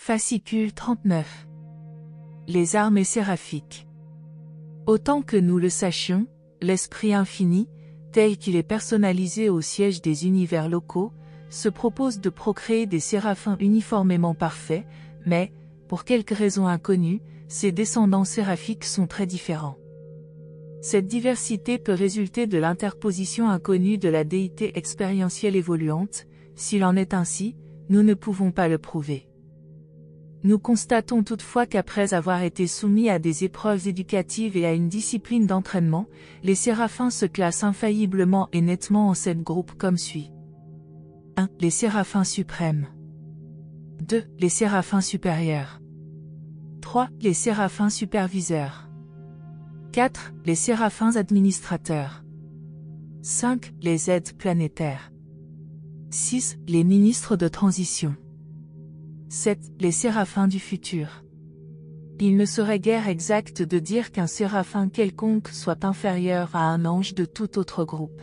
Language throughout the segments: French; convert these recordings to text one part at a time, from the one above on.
Fascicule 39. Les armées séraphiques. Autant que nous le sachions, l'Esprit infini, tel qu'il est personnalisé au siège des univers locaux, se propose de procréer des séraphins uniformément parfaits, mais, pour quelque raison inconnue, ces descendants séraphiques sont très différents. Cette diversité peut résulter de l'interposition inconnue de la déité expérientielle évoluante. S'il en est ainsi, nous ne pouvons pas le prouver. Nous constatons toutefois qu'après avoir été soumis à des épreuves éducatives et à une discipline d'entraînement, les séraphins se classent infailliblement et nettement en 7 groupes comme suit. 1. Les séraphins suprêmes. 2. Les séraphins supérieurs. 3. Les séraphins superviseurs. 4. Les séraphins administrateurs. 5. Les aides planétaires. 6. Les ministres de transition. 7. Les séraphins du futur. Il ne serait guère exact de dire qu'un séraphin quelconque soit inférieur à un ange de tout autre groupe.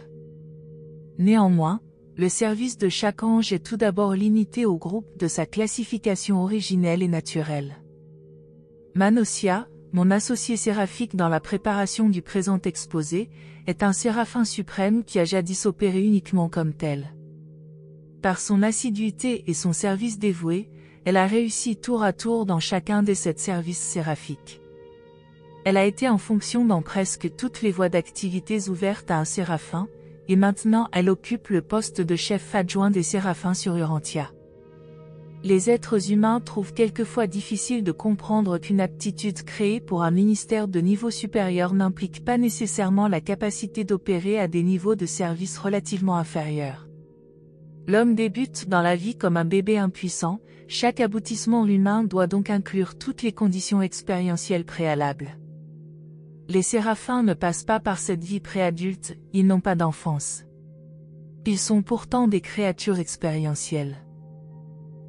Néanmoins, le service de chaque ange est tout d'abord limité au groupe de sa classification originelle et naturelle. Manosia, mon associé séraphique dans la préparation du présent exposé, est un séraphin suprême qui a jadis opéré uniquement comme tel. Par son assiduité et son service dévoué, elle a réussi tour à tour dans chacun des 7 services séraphiques. Elle a été en fonction dans presque toutes les voies d'activités ouvertes à un séraphin, et maintenant elle occupe le poste de chef adjoint des séraphins sur Urantia. Les êtres humains trouvent quelquefois difficile de comprendre qu'une aptitude créée pour un ministère de niveau supérieur n'implique pas nécessairement la capacité d'opérer à des niveaux de service relativement inférieurs. L'homme débute dans la vie comme un bébé impuissant, chaque aboutissement humain doit donc inclure toutes les conditions expérientielles préalables. Les séraphins ne passent pas par cette vie préadulte, ils n'ont pas d'enfance. Ils sont pourtant des créatures expérientielles.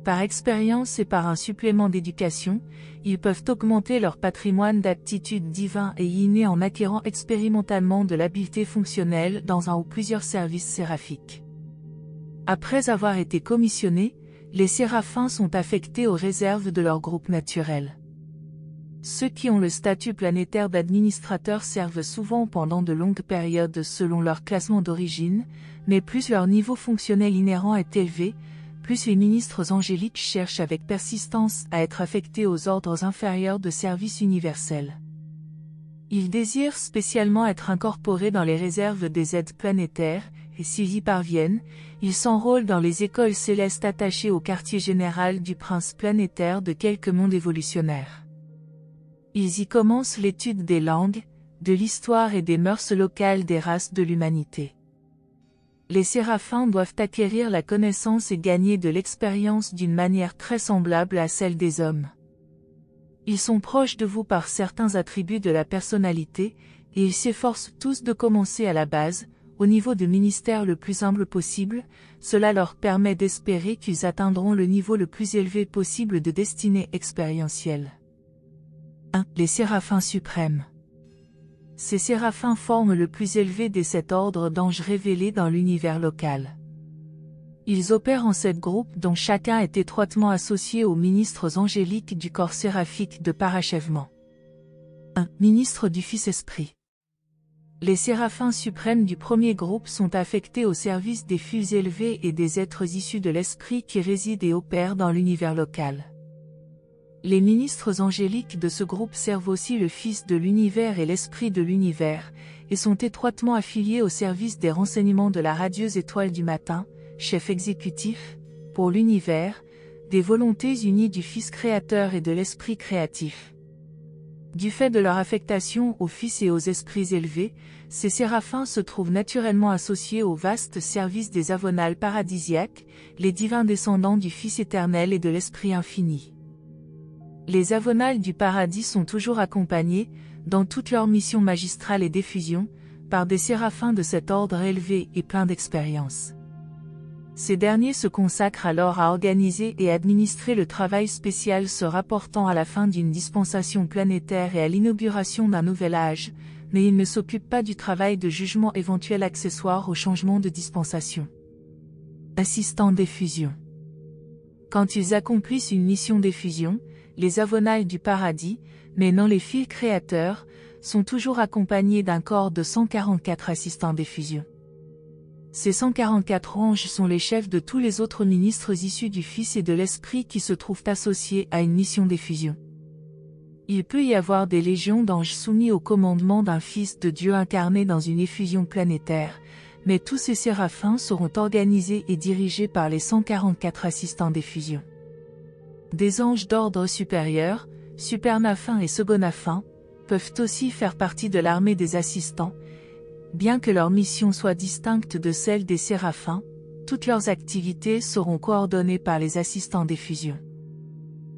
Par expérience et par un supplément d'éducation, ils peuvent augmenter leur patrimoine d'aptitudes divins et innées en acquérant expérimentalement de l'habileté fonctionnelle dans un ou plusieurs services séraphiques. Après avoir été commissionnés, les séraphins sont affectés aux réserves de leur groupe naturel. Ceux qui ont le statut planétaire d'administrateur servent souvent pendant de longues périodes selon leur classement d'origine, mais plus leur niveau fonctionnel inhérent est élevé, plus les ministres angéliques cherchent avec persistance à être affectés aux ordres inférieurs de service universel. Ils désirent spécialement être incorporés dans les réserves des aides planétaires, et s'ils y parviennent, ils s'enrôlent dans les écoles célestes attachées au quartier général du prince planétaire de quelque monde évolutionnaire. Ils y commencent l'étude des langues, de l'histoire et des mœurs locales des races de l'humanité. Les séraphins doivent acquérir la connaissance et gagner de l'expérience d'une manière très semblable à celle des hommes. Ils sont proches de vous par certains attributs de la personnalité, et ils s'efforcent tous de commencer à la base, au niveau de ministère le plus humble possible. Cela leur permet d'espérer qu'ils atteindront le niveau le plus élevé possible de destinée expérientielle. 1. Les séraphins suprêmes. Ces séraphins forment le plus élevé des 7 ordres d'anges révélés dans l'univers local. Ils opèrent en 7 groupes dont chacun est étroitement associé aux ministres angéliques du corps séraphique de parachèvement. 1. Ministre du Fils-Esprit. Les séraphins suprêmes du premier groupe sont affectés au service des flux élevés et des êtres issus de l'esprit qui résident et opèrent dans l'univers local. Les ministres angéliques de ce groupe servent aussi le Fils de l'univers et l'Esprit de l'univers, et sont étroitement affiliés au service des renseignements de la radieuse étoile du matin, chef exécutif, pour l'univers, des volontés unies du Fils créateur et de l'Esprit créatif. Du fait de leur affectation aux fils et aux esprits élevés, ces séraphins se trouvent naturellement associés au vaste service des avonales paradisiaques, les divins descendants du Fils éternel et de l'Esprit infini. Les avonales du paradis sont toujours accompagnés, dans toute leur mission magistrale et d'effusion, par des séraphins de cet ordre élevé et plein d'expérience. Ces derniers se consacrent alors à organiser et administrer le travail spécial se rapportant à la fin d'une dispensation planétaire et à l'inauguration d'un nouvel âge, mais ils ne s'occupent pas du travail de jugement éventuel accessoire au changement de dispensation. Assistant d'effusion. Quand ils accomplissent une mission d'effusion, les avonailles du paradis, mais non les fils créateurs, sont toujours accompagnés d'un corps de 144 assistants d'effusion. Ces 144 anges sont les chefs de tous les autres ministres issus du Fils et de l'Esprit qui se trouvent associés à une mission d'effusion. Il peut y avoir des légions d'anges soumis au commandement d'un Fils de Dieu incarné dans une effusion planétaire, mais tous ces séraphins seront organisés et dirigés par les 144 assistants d'effusion. Des anges d'ordre supérieur, supernaphins et segonaphins, peuvent aussi faire partie de l'armée des assistants. Bien que leur mission soit distincte de celle des séraphins, toutes leurs activités seront coordonnées par les assistants d'effusion.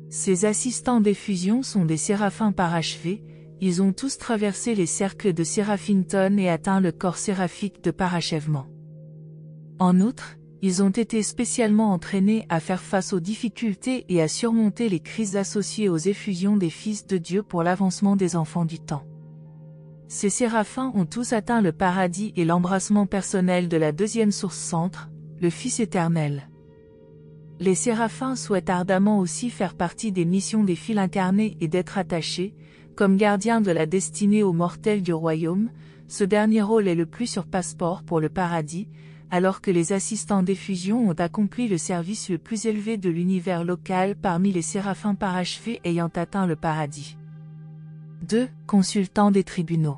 Ces assistants d'effusion sont des séraphins parachevés, ils ont tous traversé les cercles de Séraphinton et atteint le corps séraphique de parachèvement. En outre, ils ont été spécialement entraînés à faire face aux difficultés et à surmonter les crises associées aux effusions des fils de Dieu pour l'avancement des enfants du temps. Ces séraphins ont tous atteint le paradis et l'embrassement personnel de la deuxième source centre, le Fils éternel. Les séraphins souhaitent ardemment aussi faire partie des missions des fils incarnés et d'être attachés, comme gardiens de la destinée aux mortels du royaume. Ce dernier rôle est le plus sur passeport pour le paradis, alors que les assistants d'effusion ont accompli le service le plus élevé de l'univers local parmi les séraphins parachevés ayant atteint le paradis. 2. Consultants des tribunaux.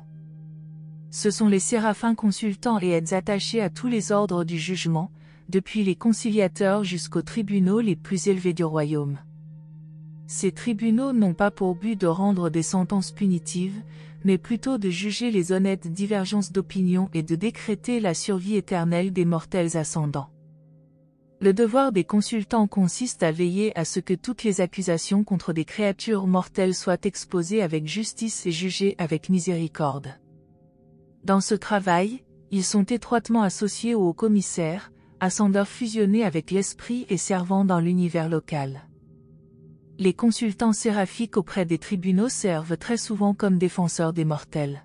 Ce sont les séraphins consultants et aides attachés à tous les ordres du jugement, depuis les conciliateurs jusqu'aux tribunaux les plus élevés du royaume. Ces tribunaux n'ont pas pour but de rendre des sentences punitives, mais plutôt de juger les honnêtes divergences d'opinion et de décréter la survie éternelle des mortels ascendants. Le devoir des consultants consiste à veiller à ce que toutes les accusations contre des créatures mortelles soient exposées avec justice et jugées avec miséricorde. Dans ce travail, ils sont étroitement associés aux commissaires, ascendeurs fusionnés avec l'esprit et servant dans l'univers local. Les consultants séraphiques auprès des tribunaux servent très souvent comme défenseurs des mortels.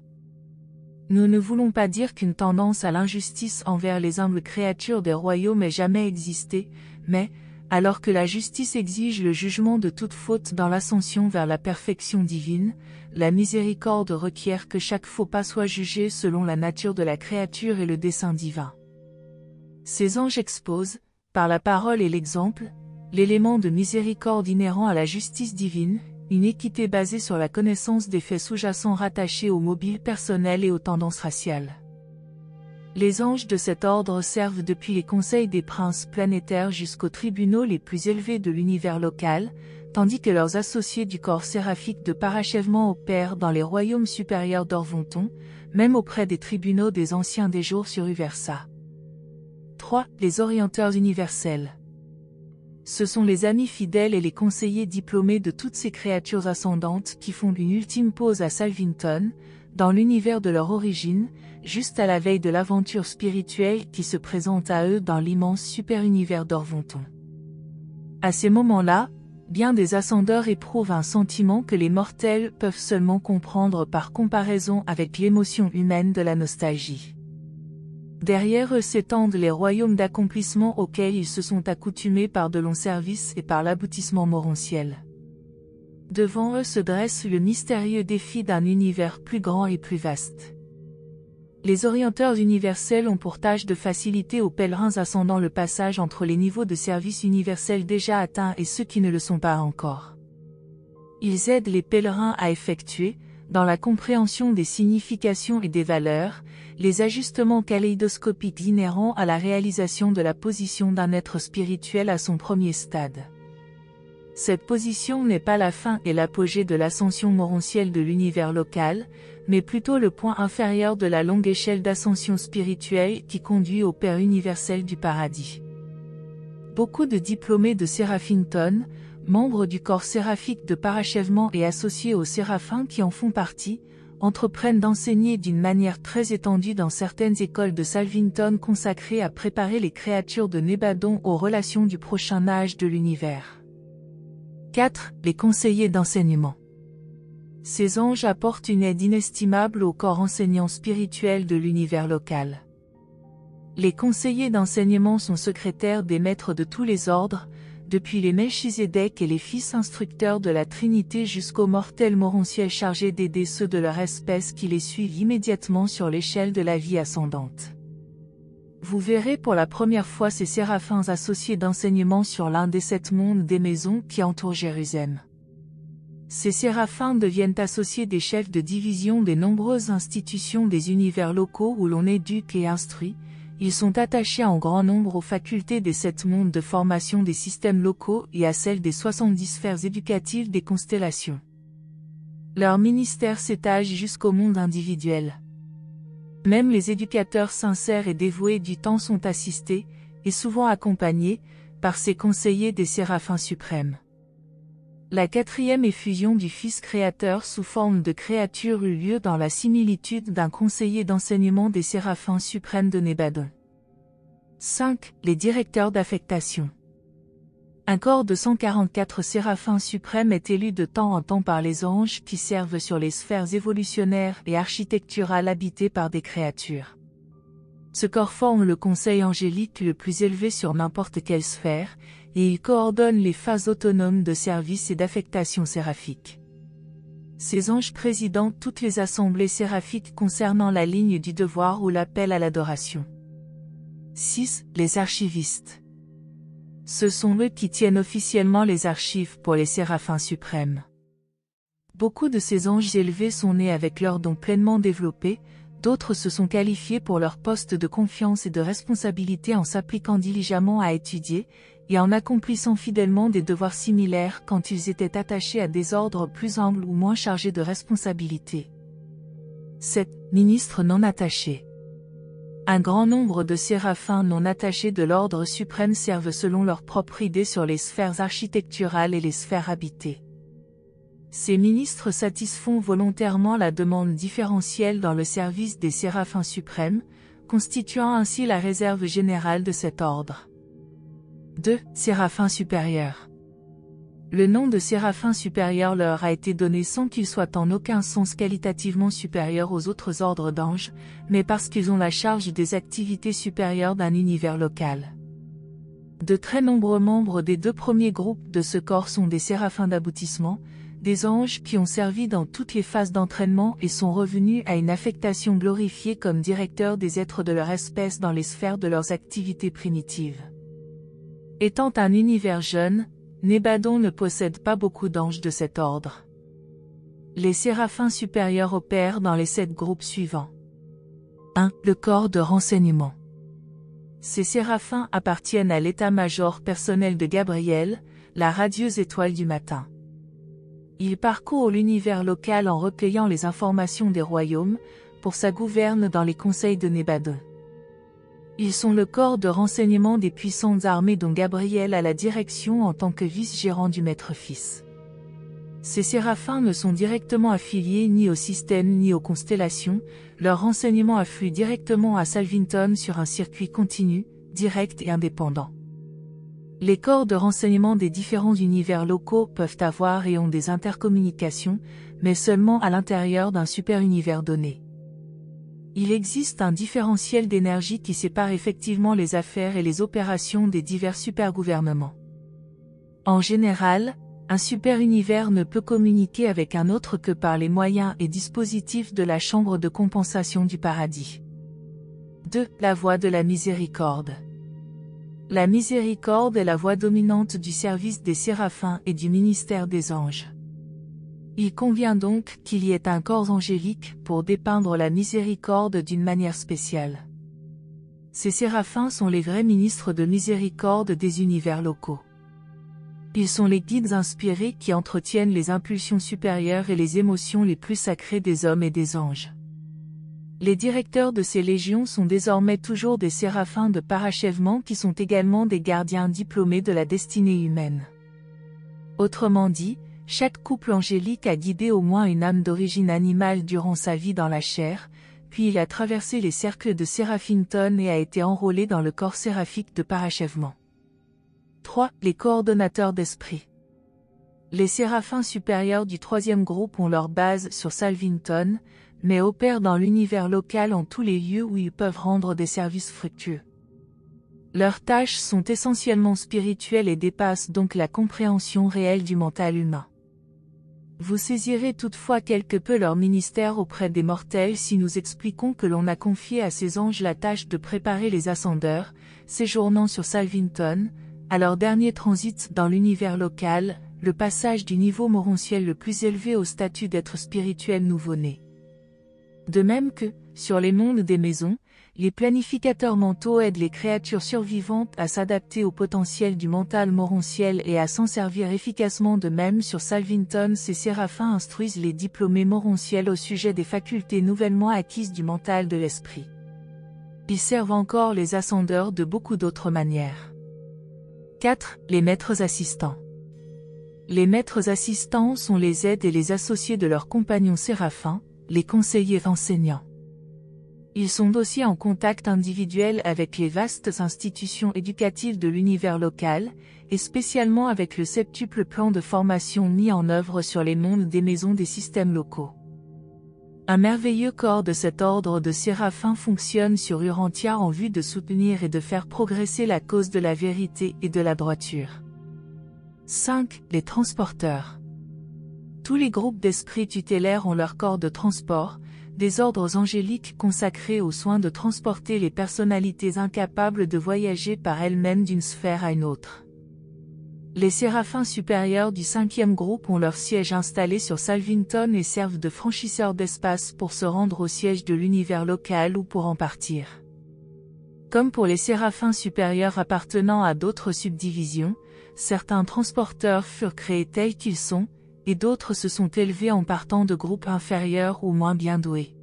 Nous ne voulons pas dire qu'une tendance à l'injustice envers les humbles créatures des royaumes ait jamais existé, mais, alors que la justice exige le jugement de toute faute dans l'ascension vers la perfection divine, la miséricorde requiert que chaque faux pas soit jugé selon la nature de la créature et le dessein divin. Ces anges exposent, par la parole et l'exemple, l'élément de miséricorde inhérent à la justice divine, une équité basée sur la connaissance des faits sous-jacents rattachés aux mobiles personnels et aux tendances raciales. Les anges de cet ordre servent depuis les conseils des princes planétaires jusqu'aux tribunaux les plus élevés de l'univers local, tandis que leurs associés du corps séraphique de parachèvement opèrent dans les royaumes supérieurs d'Orvonton, même auprès des tribunaux des anciens des jours sur Uversa. 3. Les orienteurs universels. Ce sont les amis fidèles et les conseillers diplômés de toutes ces créatures ascendantes qui font une ultime pause à Salvinton, dans l'univers de leur origine, juste à la veille de l'aventure spirituelle qui se présente à eux dans l'immense super-univers d'Orvonton. À ces moments-là, bien des ascendeurs éprouvent un sentiment que les mortels peuvent seulement comprendre par comparaison avec l'émotion humaine de la nostalgie. Derrière eux s'étendent les royaumes d'accomplissement auxquels ils se sont accoutumés par de longs services et par l'aboutissement morontiel. Devant eux se dresse le mystérieux défi d'un univers plus grand et plus vaste. Les orienteurs universels ont pour tâche de faciliter aux pèlerins ascendants le passage entre les niveaux de service universel déjà atteints et ceux qui ne le sont pas encore. Ils aident les pèlerins à effectuer, dans la compréhension des significations et des valeurs, les ajustements kaléidoscopiques inhérents à la réalisation de la position d'un être spirituel à son premier stade. Cette position n'est pas la fin et l'apogée de l'ascension morontielle de l'univers local, mais plutôt le point inférieur de la longue échelle d'ascension spirituelle qui conduit au Père universel du paradis. Beaucoup de diplômés de Séraphinton, membres du corps séraphique de parachèvement et associés aux séraphins qui en font partie, entreprennent d'enseigner d'une manière très étendue dans certaines écoles de Salvinton consacrées à préparer les créatures de Nébadon aux relations du prochain âge de l'univers. 4. Les conseillers d'enseignement. Ces anges apportent une aide inestimable au corps enseignant spirituel de l'univers local. Les conseillers d'enseignement sont secrétaires des maîtres de tous les ordres, depuis les Melchizedek et les fils instructeurs de la Trinité jusqu'aux mortels morontiels chargés d'aider ceux de leur espèce qui les suivent immédiatement sur l'échelle de la vie ascendante. Vous verrez pour la première fois ces séraphins associés d'enseignements sur l'un des 7 mondes des maisons qui entourent Jérusalem. Ces séraphins deviennent associés des chefs de division des nombreuses institutions des univers locaux où l'on éduque et instruit. Ils sont attachés en grand nombre aux facultés des 7 mondes de formation des systèmes locaux et à celles des 70 sphères éducatives des constellations. Leur ministère s'étage jusqu'au monde individuel. Même les éducateurs sincères et dévoués du temps sont assistés, et souvent accompagnés, par ces conseillers des séraphins suprêmes. La 4e effusion du Fils créateur sous forme de créature eut lieu dans la similitude d'un conseiller d'enseignement des séraphins suprêmes de Nébadon. 5. Les directeurs d'affectation. Un corps de 144 séraphins suprêmes est élu de temps en temps par les anges qui servent sur les sphères évolutionnaires et architecturales habitées par des créatures. Ce corps forme le conseil angélique le plus élevé sur n'importe quelle sphère, et il coordonne les phases autonomes de service et d'affectation séraphique. Ces anges président toutes les assemblées séraphiques concernant la ligne du devoir ou l'appel à l'adoration. 6. Les archivistes. Ce sont eux qui tiennent officiellement les archives pour les séraphins suprêmes. Beaucoup de ces anges élevés sont nés avec leurs dons pleinement développés, d'autres se sont qualifiés pour leur poste de confiance et de responsabilité en s'appliquant diligemment à étudier, et en accomplissant fidèlement des devoirs similaires quand ils étaient attachés à des ordres plus amples ou moins chargés de responsabilité. 7. Ministres non attachés. Un grand nombre de séraphins non attachés de l'ordre suprême servent selon leur propre idée sur les sphères architecturales et les sphères habitées. Ces ministres satisfont volontairement la demande différentielle dans le service des séraphins suprêmes, constituant ainsi la réserve générale de cet ordre. 2. Séraphins supérieurs. Le nom de séraphin supérieur leur a été donné sans qu'ils soient en aucun sens qualitativement supérieurs aux autres ordres d'anges, mais parce qu'ils ont la charge des activités supérieures d'un univers local. De très nombreux membres des 2 premiers groupes de ce corps sont des séraphins d'aboutissement, des anges qui ont servi dans toutes les phases d'entraînement et sont revenus à une affectation glorifiée comme directeurs des êtres de leur espèce dans les sphères de leurs activités primitives. Étant un univers jeune, Nébadon ne possède pas beaucoup d'anges de cet ordre. Les séraphins supérieurs opèrent dans les 7 groupes suivants. 1. Le corps de renseignement. Ces séraphins appartiennent à l'état-major personnel de Gabriel, la radieuse étoile du matin. Ils parcourent l'univers local en recueillant les informations des royaumes, pour sa gouverne dans les conseils de Nébadon. Ils sont le corps de renseignement des puissantes armées dont Gabriel a la direction en tant que vice-gérant du Maître-Fils. Ces séraphins ne sont directement affiliés ni au système ni aux constellations, leurs renseignements affluent directement à Salvington sur un circuit continu, direct et indépendant. Les corps de renseignement des différents univers locaux peuvent avoir et ont des intercommunications, mais seulement à l'intérieur d'un super-univers donné. Il existe un différentiel d'énergie qui sépare effectivement les affaires et les opérations des divers supergouvernements. En général, un super-univers ne peut communiquer avec un autre que par les moyens et dispositifs de la chambre de compensation du paradis. 2. La voie de la miséricorde. La miséricorde est la voie dominante du service des séraphins et du ministère des anges. Il convient donc qu'il y ait un corps angélique pour dépeindre la miséricorde d'une manière spéciale. Ces séraphins sont les vrais ministres de miséricorde des univers locaux. Ils sont les guides inspirés qui entretiennent les impulsions supérieures et les émotions les plus sacrées des hommes et des anges. Les directeurs de ces légions sont désormais toujours des séraphins de parachèvement qui sont également des gardiens diplômés de la destinée humaine. Autrement dit, chaque couple angélique a guidé au moins une âme d'origine animale durant sa vie dans la chair, puis il a traversé les cercles de Séraphington et a été enrôlé dans le corps séraphique de parachèvement. 3. Les coordonnateurs d'esprit. Les séraphins supérieurs du 3e groupe ont leur base sur Salvington, mais opèrent dans l'univers local en tous les lieux où ils peuvent rendre des services fructueux. Leurs tâches sont essentiellement spirituelles et dépassent donc la compréhension réelle du mental humain. Vous saisirez toutefois quelque peu leur ministère auprès des mortels si nous expliquons que l'on a confié à ces anges la tâche de préparer les ascendeurs, séjournant sur Salvington, à leur dernier transit dans l'univers local, le passage du niveau morontiel le plus élevé au statut d'être spirituel nouveau-né. De même que, sur les mondes des maisons, les planificateurs mentaux aident les créatures survivantes à s'adapter au potentiel du mental morontiel et à s'en servir efficacement. De même sur Salvington, ces séraphins instruisent les diplômés morontiels au sujet des facultés nouvellement acquises du mental de l'esprit. Ils servent encore les ascendeurs de beaucoup d'autres manières. 4. Les maîtres assistants. Les maîtres assistants sont les aides et les associés de leurs compagnons séraphins, les conseillers enseignants. Ils sont aussi en contact individuel avec les vastes institutions éducatives de l'univers local, et spécialement avec le septuple plan de formation mis en œuvre sur les mondes des maisons des systèmes locaux. Un merveilleux corps de cet ordre de séraphins fonctionne sur Urantia en vue de soutenir et de faire progresser la cause de la vérité et de la droiture. 5. Les transporteurs. Tous les groupes d'esprits tutélaires ont leur corps de transport, des ordres angéliques consacrés aux soins de transporter les personnalités incapables de voyager par elles-mêmes d'une sphère à une autre. Les séraphins supérieurs du 5e groupe ont leur siège installé sur Salvington et servent de franchisseurs d'espace pour se rendre au siège de l'univers local ou pour en partir. Comme pour les séraphins supérieurs appartenant à d'autres subdivisions, certains transporteurs furent créés tels qu'ils sont, et d'autres se sont élevés en partant de groupes inférieurs ou moins bien doués.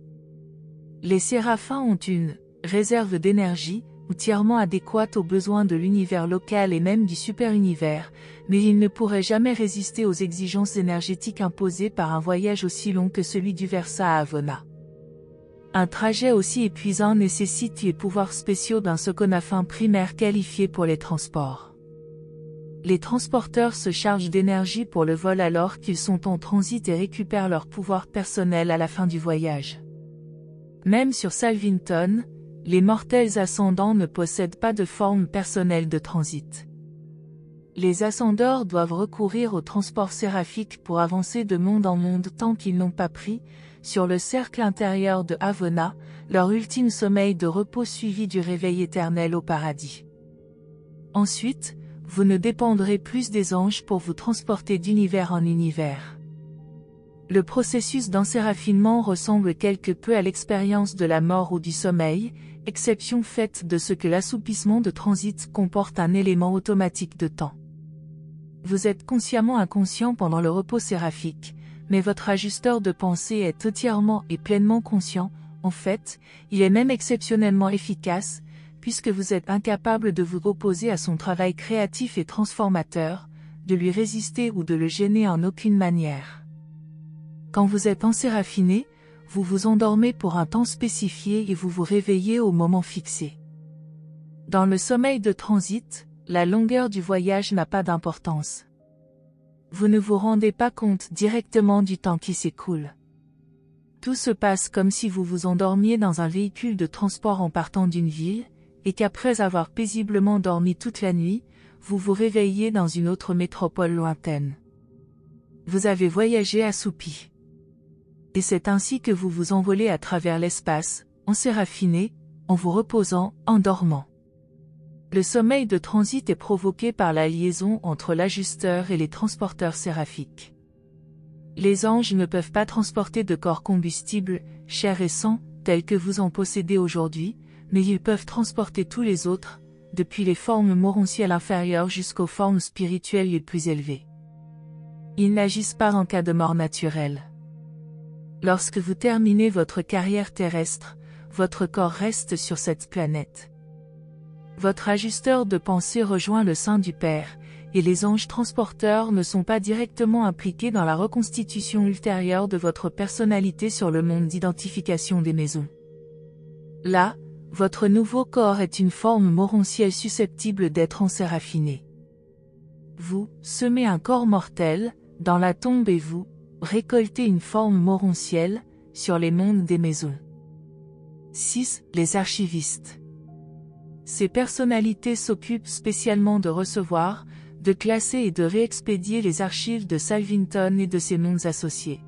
Les séraphins ont une réserve d'énergie, entièrement adéquate aux besoins de l'univers local et même du super-univers, mais ils ne pourraient jamais résister aux exigences énergétiques imposées par un voyage aussi long que celui du Versa à Avona. Un trajet aussi épuisant nécessite les pouvoirs spéciaux d'un soconafin primaire qualifié pour les transports. Les transporteurs se chargent d'énergie pour le vol alors qu'ils sont en transit et récupèrent leur pouvoir personnel à la fin du voyage. Même sur Salvington, les mortels ascendants ne possèdent pas de forme personnelle de transit. Les ascendeurs doivent recourir au transport séraphique pour avancer de monde en monde tant qu'ils n'ont pas pris, sur le cercle intérieur de Avona, leur ultime sommeil de repos suivi du réveil éternel au paradis. Ensuite, vous ne dépendrez plus des anges pour vous transporter d'univers en univers. Le processus d'enséraphinement ressemble quelque peu à l'expérience de la mort ou du sommeil, exception faite de ce que l'assoupissement de transit comporte un élément automatique de temps. Vous êtes consciemment inconscient pendant le repos séraphique, mais votre ajusteur de pensée est entièrement et pleinement conscient. En fait, il est même exceptionnellement efficace, puisque vous êtes incapable de vous opposer à son travail créatif et transformateur, de lui résister ou de le gêner en aucune manière. Quand vous êtes enséraphiné, vous vous endormez pour un temps spécifié et vous vous réveillez au moment fixé. Dans le sommeil de transit, la longueur du voyage n'a pas d'importance. Vous ne vous rendez pas compte directement du temps qui s'écoule. Tout se passe comme si vous vous endormiez dans un véhicule de transport en partant d'une ville, et qu'après avoir paisiblement dormi toute la nuit, vous vous réveillez dans une autre métropole lointaine. Vous avez voyagé assoupi. Et c'est ainsi que vous vous envolez à travers l'espace, enséraphiné, en vous reposant, en dormant. Le sommeil de transit est provoqué par la liaison entre l'ajusteur et les transporteurs séraphiques. Les anges ne peuvent pas transporter de corps combustibles, chair et sang, tels que vous en possédez aujourd'hui, mais ils peuvent transporter tous les autres, depuis les formes moroncielles inférieures jusqu'aux formes spirituelles les plus élevées. Ils n'agissent pas en cas de mort naturelle. Lorsque vous terminez votre carrière terrestre, votre corps reste sur cette planète. Votre ajusteur de pensée rejoint le sein du Père, et les anges transporteurs ne sont pas directement impliqués dans la reconstitution ultérieure de votre personnalité sur le monde d'identification des maisons. Là, votre nouveau corps est une forme moroncielle susceptible d'être enséraphinée. Vous semez un corps mortel dans la tombe et vous récoltez une forme moroncielle sur les mondes des maisons. 6. Les archivistes. Ces personnalités s'occupent spécialement de recevoir, de classer et de réexpédier les archives de Salvington et de ses mondes associés.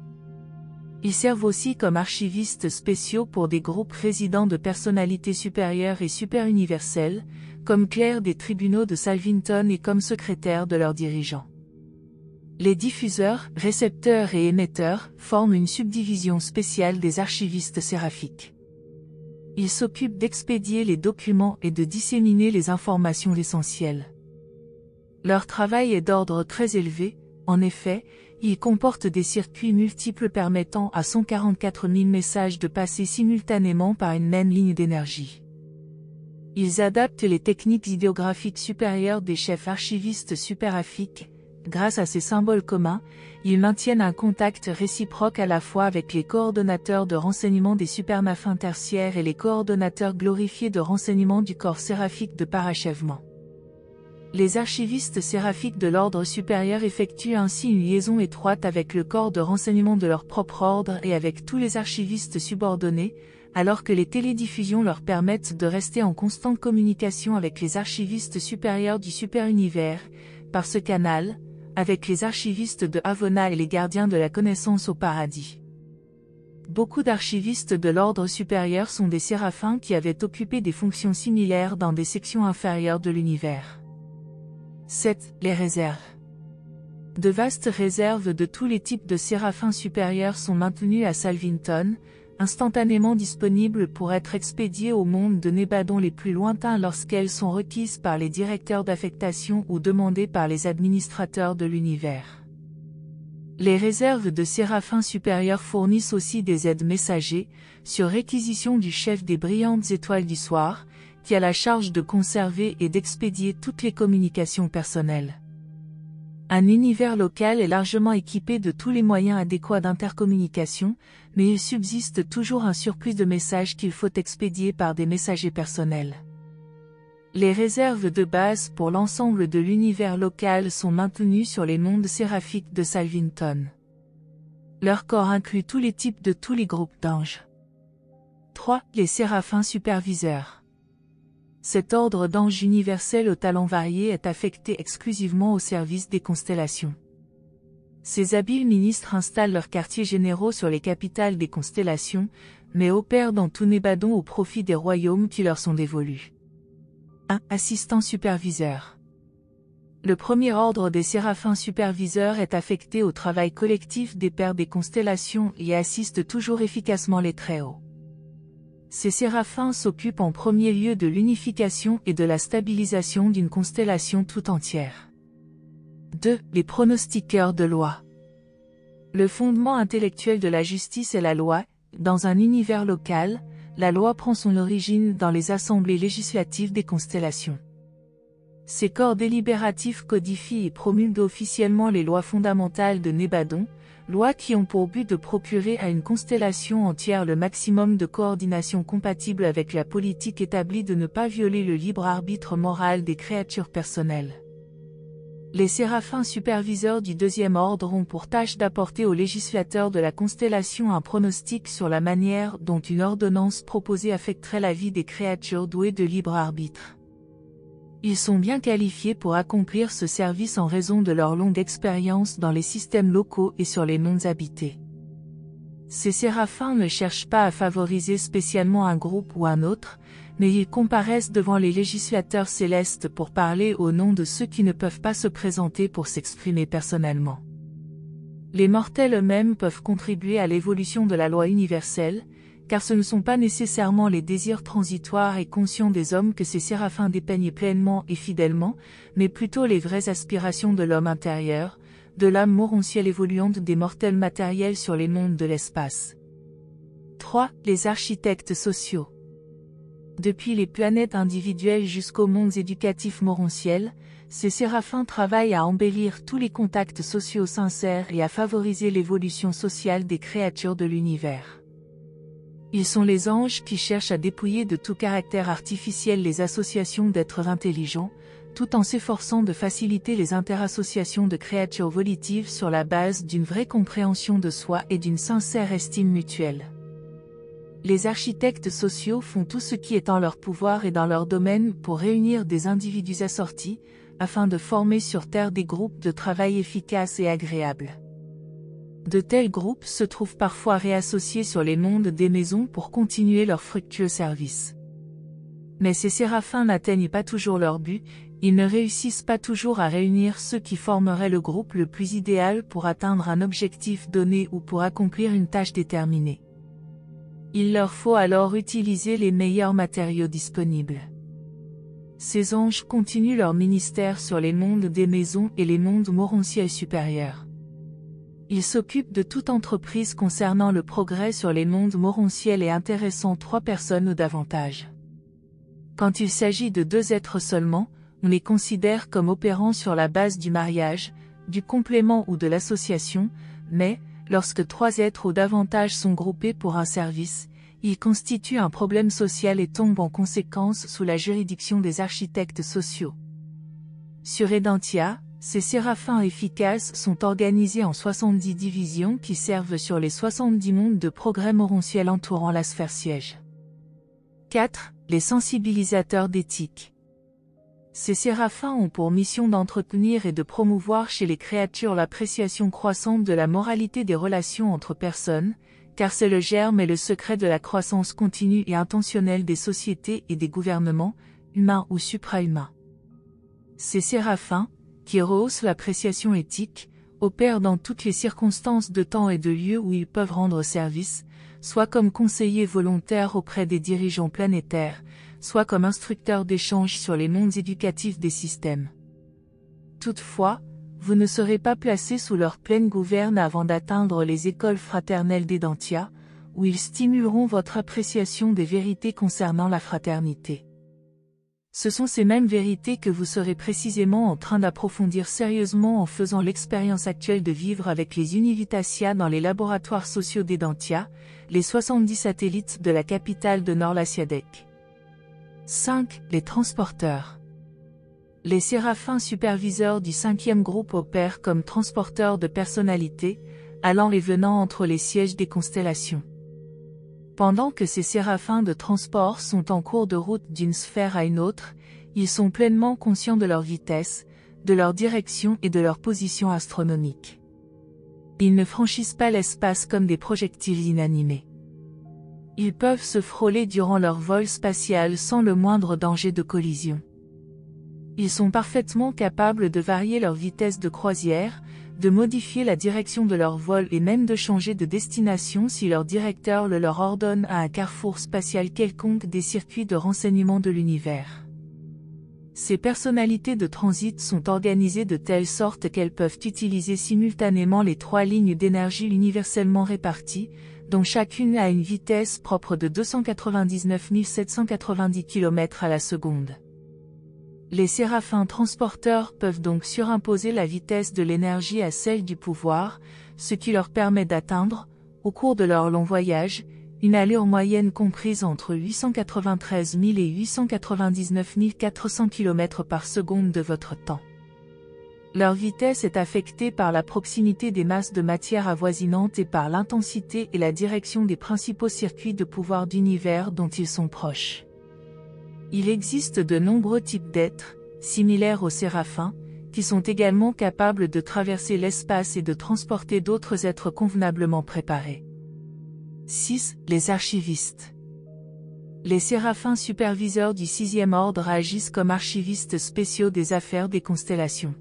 Ils servent aussi comme archivistes spéciaux pour des groupes résidents de personnalités supérieures et super-universelles, comme clercs des tribunaux de Salvington et comme secrétaires de leurs dirigeants. Les diffuseurs, récepteurs et émetteurs forment une subdivision spéciale des archivistes séraphiques. Ils s'occupent d'expédier les documents et de disséminer les informations essentielles. Leur travail est d'ordre très élevé, en effet, ils comportent des circuits multiples permettant à 144 000 messages de passer simultanément par une même ligne d'énergie. Ils adaptent les techniques idéographiques supérieures des chefs archivistes superaphiques. Grâce à ces symboles communs, ils maintiennent un contact réciproque à la fois avec les coordonnateurs de renseignement des supernafins tertiaires et les coordonnateurs glorifiés de renseignement du corps séraphique de parachèvement. Les archivistes séraphiques de l'ordre supérieur effectuent ainsi une liaison étroite avec le corps de renseignement de leur propre ordre et avec tous les archivistes subordonnés, alors que les télédiffusions leur permettent de rester en constante communication avec les archivistes supérieurs du super-univers, par ce canal, avec les archivistes de Havona et les gardiens de la connaissance au paradis. Beaucoup d'archivistes de l'ordre supérieur sont des séraphins qui avaient occupé des fonctions similaires dans des sections inférieures de l'univers. 7. Les réserves. De vastes réserves de tous les types de séraphins supérieurs sont maintenues à Salvington, instantanément disponibles pour être expédiées au monde de Nébadon les plus lointains lorsqu'elles sont requises par les directeurs d'affectation ou demandées par les administrateurs de l'univers. Les réserves de séraphins supérieurs fournissent aussi des aides messagers, sur réquisition du chef des brillantes étoiles du soir, qui a la charge de conserver et d'expédier toutes les communications personnelles. Un univers local est largement équipé de tous les moyens adéquats d'intercommunication, mais il subsiste toujours un surplus de messages qu'il faut expédier par des messagers personnels. Les réserves de base pour l'ensemble de l'univers local sont maintenues sur les mondes séraphiques de Salvington. Leur corps inclut tous les types de tous les groupes d'anges. 3. Les séraphins superviseurs. Cet ordre d'anges universels aux talents variés est affecté exclusivement au service des constellations. Ces habiles ministres installent leurs quartiers généraux sur les capitales des constellations, mais opèrent dans tout Nébadon au profit des royaumes qui leur sont dévolus. 1. Assistant superviseur. Le premier ordre des séraphins superviseurs est affecté au travail collectif des pères des constellations et assiste toujours efficacement les Très-Hauts. Ces séraphins s'occupent en premier lieu de l'unification et de la stabilisation d'une constellation tout entière. 2. Les pronostiqueurs de loi. Le fondement intellectuel de la justice est la loi. Dans un univers local, la loi prend son origine dans les assemblées législatives des constellations. Ces corps délibératifs codifient et promulguent officiellement les lois fondamentales de Nébadon, lois qui ont pour but de procurer à une constellation entière le maximum de coordination compatible avec la politique établie de ne pas violer le libre arbitre moral des créatures personnelles. Les séraphins superviseurs du deuxième ordre ont pour tâche d'apporter aux législateurs de la constellation un pronostic sur la manière dont une ordonnance proposée affecterait la vie des créatures douées de libre arbitre. Ils sont bien qualifiés pour accomplir ce service en raison de leur longue expérience dans les systèmes locaux et sur les mondes habités. Ces séraphins ne cherchent pas à favoriser spécialement un groupe ou un autre, mais ils comparaissent devant les législateurs célestes pour parler au nom de ceux qui ne peuvent pas se présenter pour s'exprimer personnellement. Les mortels eux-mêmes peuvent contribuer à l'évolution de la loi universelle, car ce ne sont pas nécessairement les désirs transitoires et conscients des hommes que ces séraphins dépeignent pleinement et fidèlement, mais plutôt les vraies aspirations de l'homme intérieur, de l'âme morontielle évoluante des mortels matériels sur les mondes de l'espace. 3. Les architectes sociaux. Depuis les planètes individuelles jusqu'aux mondes éducatifs morontiels, ces séraphins travaillent à embellir tous les contacts sociaux sincères et à favoriser l'évolution sociale des créatures de l'univers. Ils sont les anges qui cherchent à dépouiller de tout caractère artificiel les associations d'êtres intelligents, tout en s'efforçant de faciliter les interassociations de créatures volitives sur la base d'une vraie compréhension de soi et d'une sincère estime mutuelle. Les architectes sociaux font tout ce qui est en leur pouvoir et dans leur domaine pour réunir des individus assortis, afin de former sur Terre des groupes de travail efficaces et agréables. De tels groupes se trouvent parfois réassociés sur les mondes des maisons pour continuer leur fructueux service. Mais ces séraphins n'atteignent pas toujours leur but, ils ne réussissent pas toujours à réunir ceux qui formeraient le groupe le plus idéal pour atteindre un objectif donné ou pour accomplir une tâche déterminée. Il leur faut alors utiliser les meilleurs matériaux disponibles. Ces anges continuent leur ministère sur les mondes des maisons et les mondes morontiels supérieurs. Ils s'occupent de toute entreprise concernant le progrès sur les mondes morontiels et intéressant 3 personnes ou davantage. Quand il s'agit de 2 êtres seulement, on les considère comme opérant sur la base du mariage, du complément ou de l'association, mais, lorsque 3 êtres ou davantage sont groupés pour un service, ils constituent un problème social et tombent en conséquence sous la juridiction des architectes sociaux. Sur Edentia, ces séraphins efficaces sont organisés en 70 divisions qui servent sur les 70 mondes de progrès morontiel entourant la sphère siège. 4. Les sensibilisateurs d'éthique. Ces séraphins ont pour mission d'entretenir et de promouvoir chez les créatures l'appréciation croissante de la moralité des relations entre personnes, car c'est le germe et le secret de la croissance continue et intentionnelle des sociétés et des gouvernements, humains ou suprahumains. Ces séraphins, qui rehaussent l'appréciation éthique, opèrent dans toutes les circonstances de temps et de lieu où ils peuvent rendre service, soit comme conseillers volontaires auprès des dirigeants planétaires, soit comme instructeurs d'échange sur les mondes éducatifs des systèmes. Toutefois, vous ne serez pas placé sous leur pleine gouverne avant d'atteindre les écoles fraternelles d'Edentia, où ils stimuleront votre appréciation des vérités concernant la fraternité. Ce sont ces mêmes vérités que vous serez précisément en train d'approfondir sérieusement en faisant l'expérience actuelle de vivre avec les Univitatia dans les laboratoires sociaux d'Edentia, les 70 satellites de la capitale de Norlasiadek. 5. Les transporteurs. Les séraphins superviseurs du 5e groupe opèrent comme transporteurs de personnalités, allant et venant entre les sièges des constellations. Pendant que ces séraphins de transport sont en cours de route d'une sphère à une autre, ils sont pleinement conscients de leur vitesse, de leur direction et de leur position astronomique. Ils ne franchissent pas l'espace comme des projectiles inanimés. Ils peuvent se frôler durant leur vol spatial sans le moindre danger de collision. Ils sont parfaitement capables de varier leur vitesse de croisière, de modifier la direction de leur vol et même de changer de destination si leur directeur le leur ordonne à un carrefour spatial quelconque des circuits de renseignement de l'univers. Ces personnalités de transit sont organisées de telle sorte qu'elles peuvent utiliser simultanément les 3 lignes d'énergie universellement réparties, dont chacune a une vitesse propre de 299 790 km à la seconde. Les séraphins transporteurs peuvent donc surimposer la vitesse de l'énergie à celle du pouvoir, ce qui leur permet d'atteindre, au cours de leur long voyage, une allure moyenne comprise entre 893 000 et 899 400 km par seconde de votre temps. Leur vitesse est affectée par la proximité des masses de matière avoisinantes et par l'intensité et la direction des principaux circuits de pouvoir d'univers dont ils sont proches. Il existe de nombreux types d'êtres, similaires aux séraphins, qui sont également capables de traverser l'espace et de transporter d'autres êtres convenablement préparés. 6. Les archivistes. Les séraphins superviseurs du 6e ordre agissent comme archivistes spéciaux des affaires des constellations.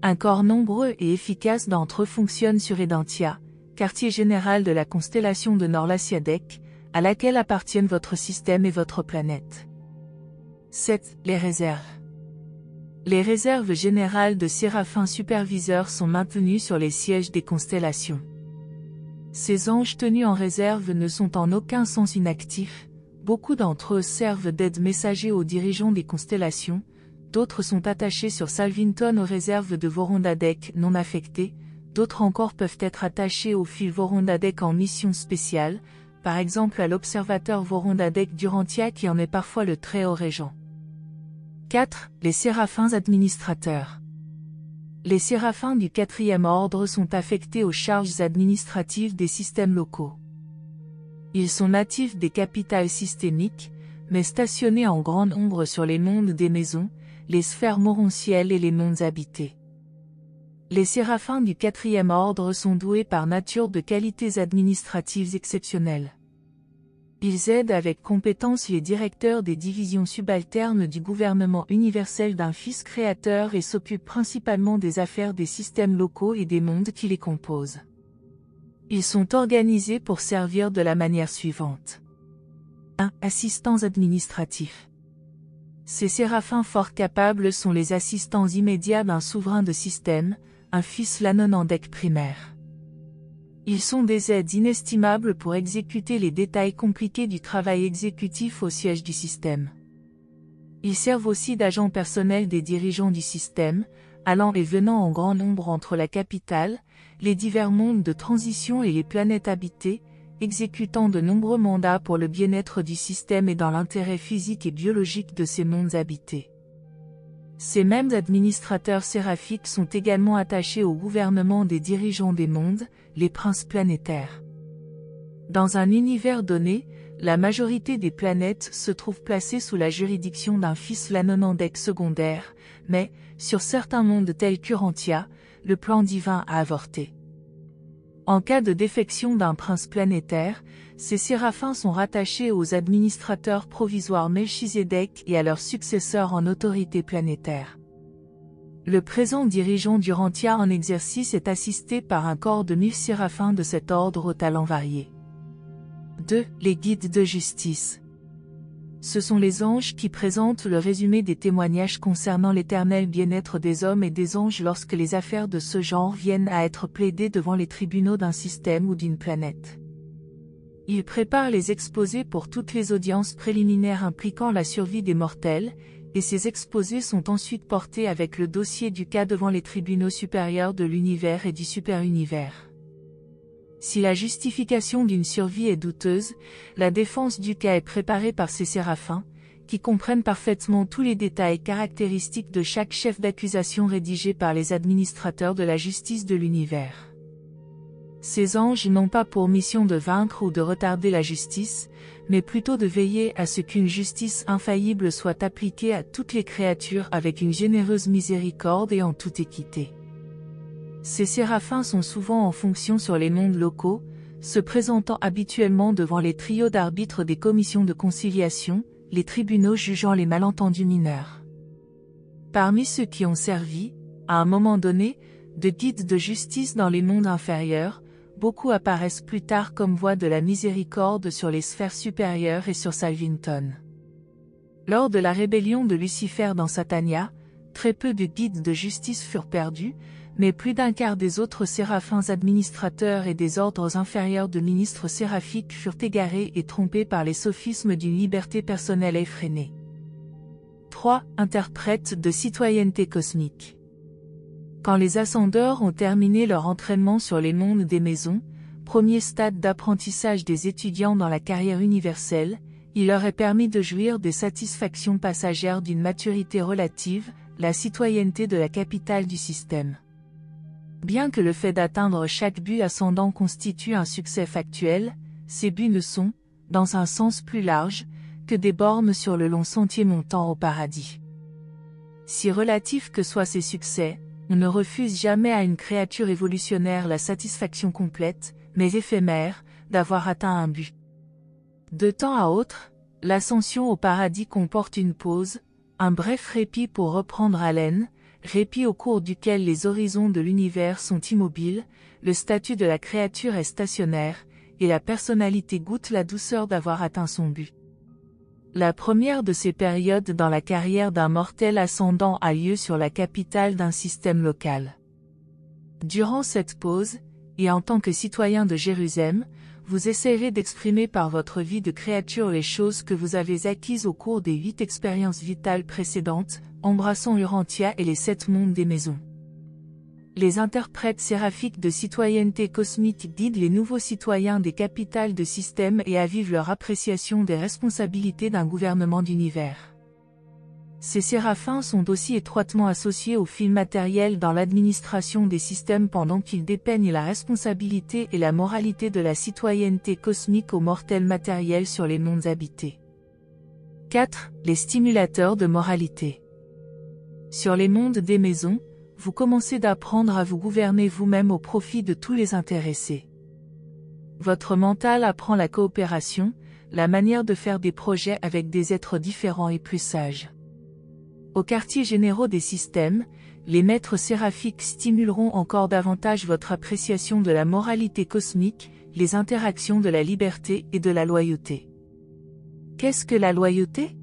Un corps nombreux et efficace d'entre eux fonctionne sur Edentia, quartier général de la constellation de Norlasiadek, à laquelle appartiennent votre système et votre planète. 7. Les réserves. Les réserves générales de séraphins superviseurs sont maintenues sur les sièges des constellations. Ces anges tenus en réserve ne sont en aucun sens inactifs, beaucoup d'entre eux servent d'aide messager aux dirigeants des constellations, d'autres sont attachés sur Salvinton aux réserves de Vorondadek non affectées, d'autres encore peuvent être attachés au fil Vorondadek en mission spéciale, par exemple à l'observateur Vorondadek Durantia qui en est parfois le très haut régent. 4. Les séraphins administrateurs. Les séraphins du 4e ordre sont affectés aux charges administratives des systèmes locaux. Ils sont natifs des capitales systémiques, mais stationnés en grand nombre sur les mondes des maisons, les sphères morontielles et les mondes habités. Les séraphins du 4e ordre sont doués par nature de qualités administratives exceptionnelles. Ils aident avec compétence les directeurs des divisions subalternes du gouvernement universel d'un Fils créateur et s'occupent principalement des affaires des systèmes locaux et des mondes qui les composent. Ils sont organisés pour servir de la manière suivante. 1. Assistants administratifs. Ces séraphins fort capables sont les assistants immédiats d'un souverain de système, un fils l'anonandèque primaire. Ils sont des aides inestimables pour exécuter les détails compliqués du travail exécutif au siège du système. Ils servent aussi d'agents personnels des dirigeants du système, allant et venant en grand nombre entre la capitale, les divers mondes de transition et les planètes habitées, exécutant de nombreux mandats pour le bien-être du système et dans l'intérêt physique et biologique de ces mondes habités. Ces mêmes administrateurs séraphiques sont également attachés au gouvernement des dirigeants des mondes, les princes planétaires. Dans un univers donné, la majorité des planètes se trouvent placées sous la juridiction d'un fils l'anonandèque secondaire, mais, sur certains mondes tels qu'Urantia, le plan divin a avorté. En cas de défection d'un prince planétaire, ces séraphins sont rattachés aux administrateurs provisoires Melchizedek et à leurs successeurs en autorité planétaire. Le présent dirigeant d'Urantia en exercice est assisté par un corps de 1000 séraphins de cet ordre aux talents variés. 2. Les guides de justice. Ce sont les anges qui présentent le résumé des témoignages concernant l'éternel bien-être des hommes et des anges lorsque les affaires de ce genre viennent à être plaidées devant les tribunaux d'un système ou d'une planète. Ils préparent les exposés pour toutes les audiences préliminaires impliquant la survie des mortels, et ces exposés sont ensuite portés avec le dossier du cas devant les tribunaux supérieurs de l'univers et du superunivers. Si la justification d'une survie est douteuse, la défense du cas est préparée par ces séraphins, qui comprennent parfaitement tous les détails caractéristiques de chaque chef d'accusation rédigé par les administrateurs de la justice de l'univers. Ces anges n'ont pas pour mission de vaincre ou de retarder la justice, mais plutôt de veiller à ce qu'une justice infaillible soit appliquée à toutes les créatures avec une généreuse miséricorde et en toute équité. Ces séraphins sont souvent en fonction sur les mondes locaux, se présentant habituellement devant les trios d'arbitres des commissions de conciliation, les tribunaux jugeant les malentendus mineurs. Parmi ceux qui ont servi, à un moment donné, de guides de justice dans les mondes inférieurs, beaucoup apparaissent plus tard comme voix de la miséricorde sur les sphères supérieures et sur Salvington. Lors de la rébellion de Lucifer dans Satania, très peu de guides de justice furent perdus, mais plus d'un quart des autres séraphins administrateurs et des ordres inférieurs de ministres séraphiques furent égarés et trompés par les sophismes d'une liberté personnelle effrénée. 3. Interprètes de citoyenneté cosmique. Quand les ascendeurs ont terminé leur entraînement sur les mondes des maisons, premier stade d'apprentissage des étudiants dans la carrière universelle, il leur est permis de jouir des satisfactions passagères d'une maturité relative, la citoyenneté de la capitale du système. Bien que le fait d'atteindre chaque but ascendant constitue un succès factuel, ces buts ne sont, dans un sens plus large, que des bornes sur le long sentier montant au paradis. Si relatifs que soient ces succès, on ne refuse jamais à une créature évolutionnaire la satisfaction complète, mais éphémère, d'avoir atteint un but. De temps à autre, l'ascension au paradis comporte une pause, un bref répit pour reprendre haleine, répit au cours duquel les horizons de l'univers sont immobiles, le statut de la créature est stationnaire, et la personnalité goûte la douceur d'avoir atteint son but. La première de ces périodes dans la carrière d'un mortel ascendant a lieu sur la capitale d'un système local. Durant cette pause, et en tant que citoyen de Jérusalem, vous essayerez d'exprimer par votre vie de créature les choses que vous avez acquises au cours des 8 expériences vitales précédentes, embrassant Urantia et les 7 mondes des maisons. Les interprètes séraphiques de citoyenneté cosmique guident les nouveaux citoyens des capitales de système et avivent leur appréciation des responsabilités d'un gouvernement d'univers. Ces séraphins sont aussi étroitement associés aux fils matériels dans l'administration des systèmes pendant qu'ils dépeignent la responsabilité et la moralité de la citoyenneté cosmique aux mortels matériels sur les mondes habités. 4. Les stimulateurs de moralité. Sur les mondes des maisons, vous commencez d'apprendre à vous gouverner vous-même au profit de tous les intéressés. Votre mental apprend la coopération, la manière de faire des projets avec des êtres différents et plus sages. Aux quartiers généraux des systèmes, les maîtres séraphiques stimuleront encore davantage votre appréciation de la moralité cosmique, les interactions de la liberté et de la loyauté. Qu'est-ce que la loyauté?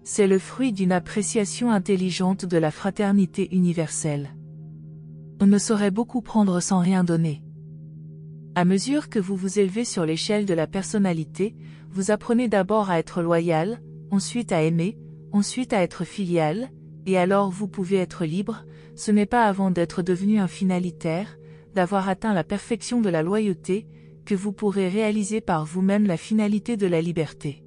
C'est le fruit d'une appréciation intelligente de la fraternité universelle. On ne saurait beaucoup prendre sans rien donner. À mesure que vous vous élevez sur l'échelle de la personnalité, vous apprenez d'abord à être loyal, ensuite à aimer, ensuite à être filial, et alors vous pouvez être libre. Ce n'est pas avant d'être devenu un finalitaire, d'avoir atteint la perfection de la loyauté, que vous pourrez réaliser par vous-même la finalité de la liberté.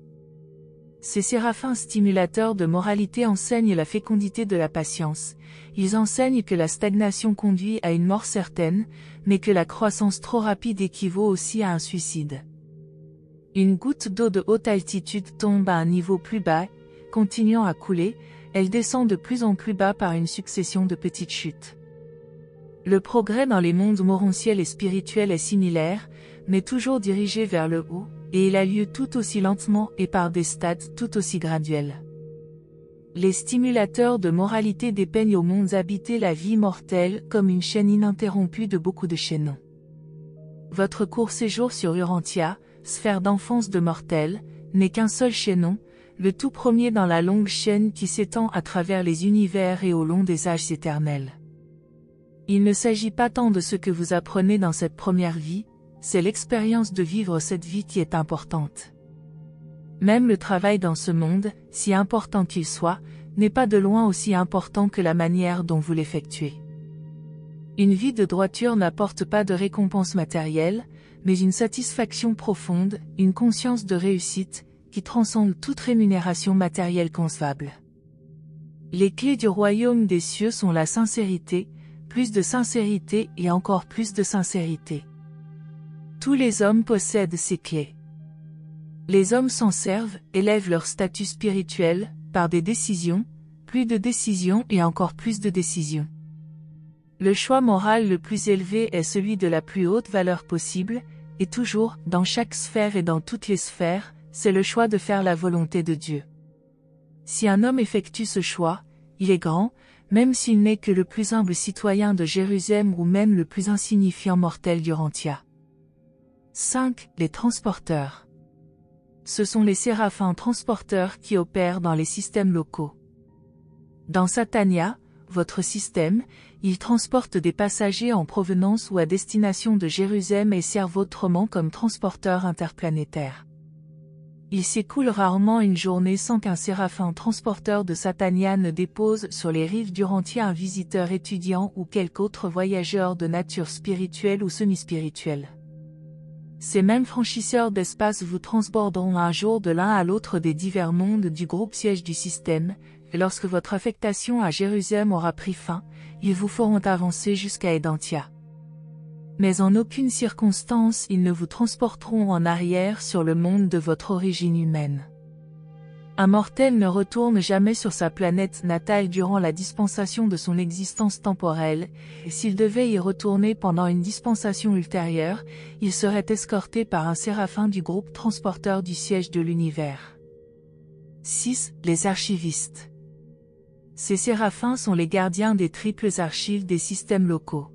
Ces séraphins stimulateurs de moralité enseignent la fécondité de la patience. Ils enseignent que la stagnation conduit à une mort certaine, mais que la croissance trop rapide équivaut aussi à un suicide. Une goutte d'eau de haute altitude tombe à un niveau plus bas, continuant à couler, elle descend de plus en plus bas par une succession de petites chutes. Le progrès dans les mondes morontiels et spirituels est similaire, mais toujours dirigé vers le haut, et il a lieu tout aussi lentement et par des stades tout aussi graduels. Les stimulateurs de moralité dépeignent aux mondes habités la vie mortelle comme une chaîne ininterrompue de beaucoup de chaînons. Votre court séjour sur Urantia, sphère d'enfance de mortels, n'est qu'un seul chaînon, le tout premier dans la longue chaîne qui s'étend à travers les univers et au long des âges éternels. Il ne s'agit pas tant de ce que vous apprenez dans cette première vie, c'est l'expérience de vivre cette vie qui est importante. Même le travail dans ce monde, si important qu'il soit, n'est pas de loin aussi important que la manière dont vous l'effectuez. Une vie de droiture n'apporte pas de récompense matérielle, mais une satisfaction profonde, une conscience de réussite, qui transcende toute rémunération matérielle concevable. Les clés du royaume des cieux sont la sincérité, plus de sincérité et encore plus de sincérité. Tous les hommes possèdent ces clés. Les hommes s'en servent, élèvent leur statut spirituel, par des décisions, plus de décisions et encore plus de décisions. Le choix moral le plus élevé est celui de la plus haute valeur possible, et toujours, dans chaque sphère et dans toutes les sphères, c'est le choix de faire la volonté de Dieu. Si un homme effectue ce choix, il est grand, même s'il n'est que le plus humble citoyen de Jérusalem ou même le plus insignifiant mortel d'Urantia. 5. Les transporteurs. Ce sont les séraphins transporteurs qui opèrent dans les systèmes locaux. Dans Satania, votre système, ils transportent des passagers en provenance ou à destination de Jérusalem et servent autrement comme transporteurs interplanétaires. Il s'écoule rarement une journée sans qu'un séraphin transporteur de Satania ne dépose sur les rives d'Urantia un visiteur étudiant ou quelque autre voyageur de nature spirituelle ou semi-spirituelle. Ces mêmes franchisseurs d'espace vous transborderont un jour de l'un à l'autre des divers mondes du groupe siège du système, et lorsque votre affectation à Jérusalem aura pris fin, ils vous feront avancer jusqu'à Edantia. Mais en aucune circonstance ils ne vous transporteront en arrière sur le monde de votre origine humaine. Un mortel ne retourne jamais sur sa planète natale durant la dispensation de son existence temporelle, et s'il devait y retourner pendant une dispensation ultérieure, il serait escorté par un séraphin du groupe transporteur du siège de l'univers. 6. Les archivistes. Ces séraphins sont les gardiens des triples archives des systèmes locaux.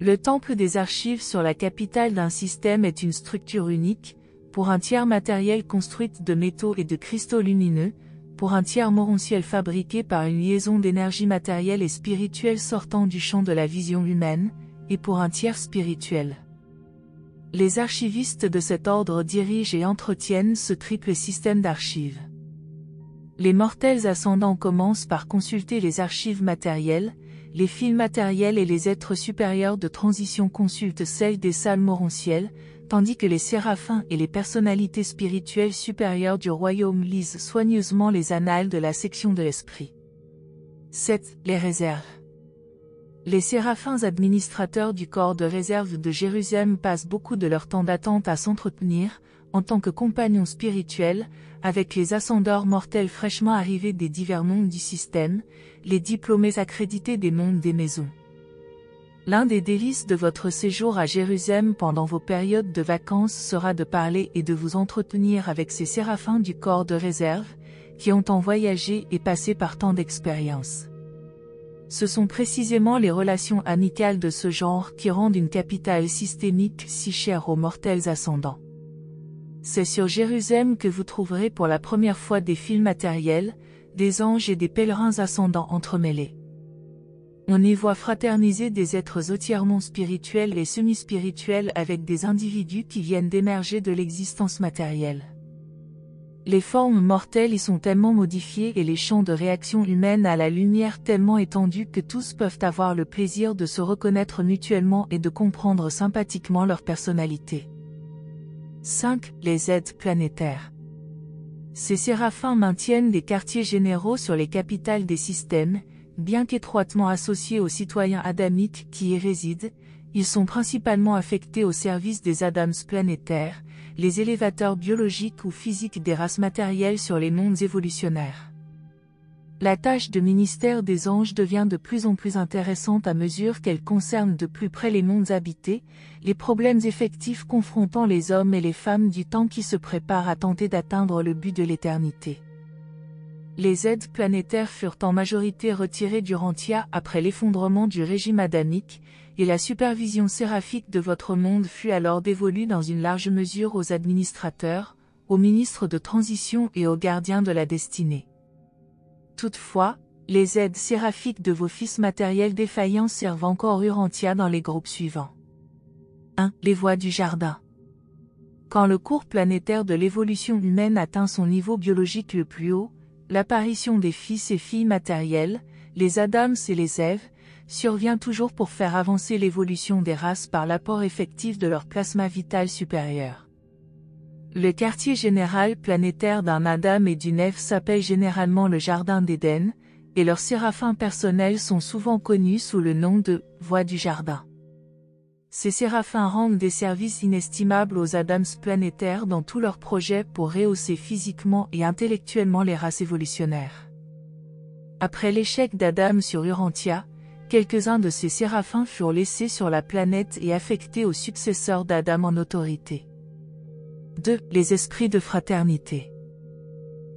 Le temple des archives sur la capitale d'un système est une structure unique, pour un tiers matériel construite de métaux et de cristaux lumineux, pour un tiers morontiel fabriqué par une liaison d'énergie matérielle et spirituelle sortant du champ de la vision humaine, et pour un tiers spirituel. Les archivistes de cet ordre dirigent et entretiennent ce triple système d'archives. Les mortels ascendants commencent par consulter les archives matérielles, les fils matériels et les êtres supérieurs de transition consultent celles des salles morontielles, tandis que les séraphins et les personnalités spirituelles supérieures du royaume lisent soigneusement les annales de la section de l'esprit. 7. Les réserves. Les séraphins administrateurs du corps de réserve de Jérusalem passent beaucoup de leur temps d'attente à s'entretenir, en tant que compagnons spirituels, avec les ascendeurs mortels fraîchement arrivés des divers mondes du système, les diplômés accrédités des mondes des maisons. L'un des délices de votre séjour à Jérusalem pendant vos périodes de vacances sera de parler et de vous entretenir avec ces séraphins du corps de réserve, qui ont tant voyagé et passé par tant d'expériences. Ce sont précisément les relations amicales de ce genre qui rendent une capitale systémique si chère aux mortels ascendants. C'est sur Jérusalem que vous trouverez pour la première fois des fils matériels, des anges et des pèlerins ascendants entremêlés. On y voit fraterniser des êtres entièrement spirituels et semi-spirituels avec des individus qui viennent d'émerger de l'existence matérielle. Les formes mortelles y sont tellement modifiées et les champs de réaction humaine à la lumière tellement étendus que tous peuvent avoir le plaisir de se reconnaître mutuellement et de comprendre sympathiquement leur personnalité. 5. Les aides planétaires. Ces séraphins maintiennent des quartiers généraux sur les capitales des systèmes, bien qu'étroitement associés aux citoyens adamiques qui y résident. Ils sont principalement affectés au service des Adams planétaires, les élévateurs biologiques ou physiques des races matérielles sur les mondes évolutionnaires. La tâche de ministère des anges devient de plus en plus intéressante à mesure qu'elle concerne de plus près les mondes habités, les problèmes effectifs confrontant les hommes et les femmes du temps qui se préparent à tenter d'atteindre le but de l'éternité. Les aides planétaires furent en majorité retirées d'Urantia après l'effondrement du régime adamique, et la supervision séraphique de votre monde fut alors dévolue dans une large mesure aux administrateurs, aux ministres de transition et aux gardiens de la destinée. Toutefois, les aides séraphiques de vos fils matériels défaillants servent encore Urantia dans les groupes suivants. 1. Les voies du jardin. Quand le cours planétaire de l'évolution humaine atteint son niveau biologique le plus haut, l'apparition des fils et filles matériels, les Adams et les Èves, survient toujours pour faire avancer l'évolution des races par l'apport effectif de leur plasma vital supérieur. Le quartier général planétaire d'un Adam et d'une Ève s'appelle généralement le Jardin d'Éden, et leurs séraphins personnels sont souvent connus sous le nom de « Voies du Jardin ». Ces séraphins rendent des services inestimables aux Adams planétaires dans tous leurs projets pour rehausser physiquement et intellectuellement les races évolutionnaires. Après l'échec d'Adam sur Urantia, quelques-uns de ces séraphins furent laissés sur la planète et affectés aux successeurs d'Adam en autorité. 2. Les esprits de fraternité.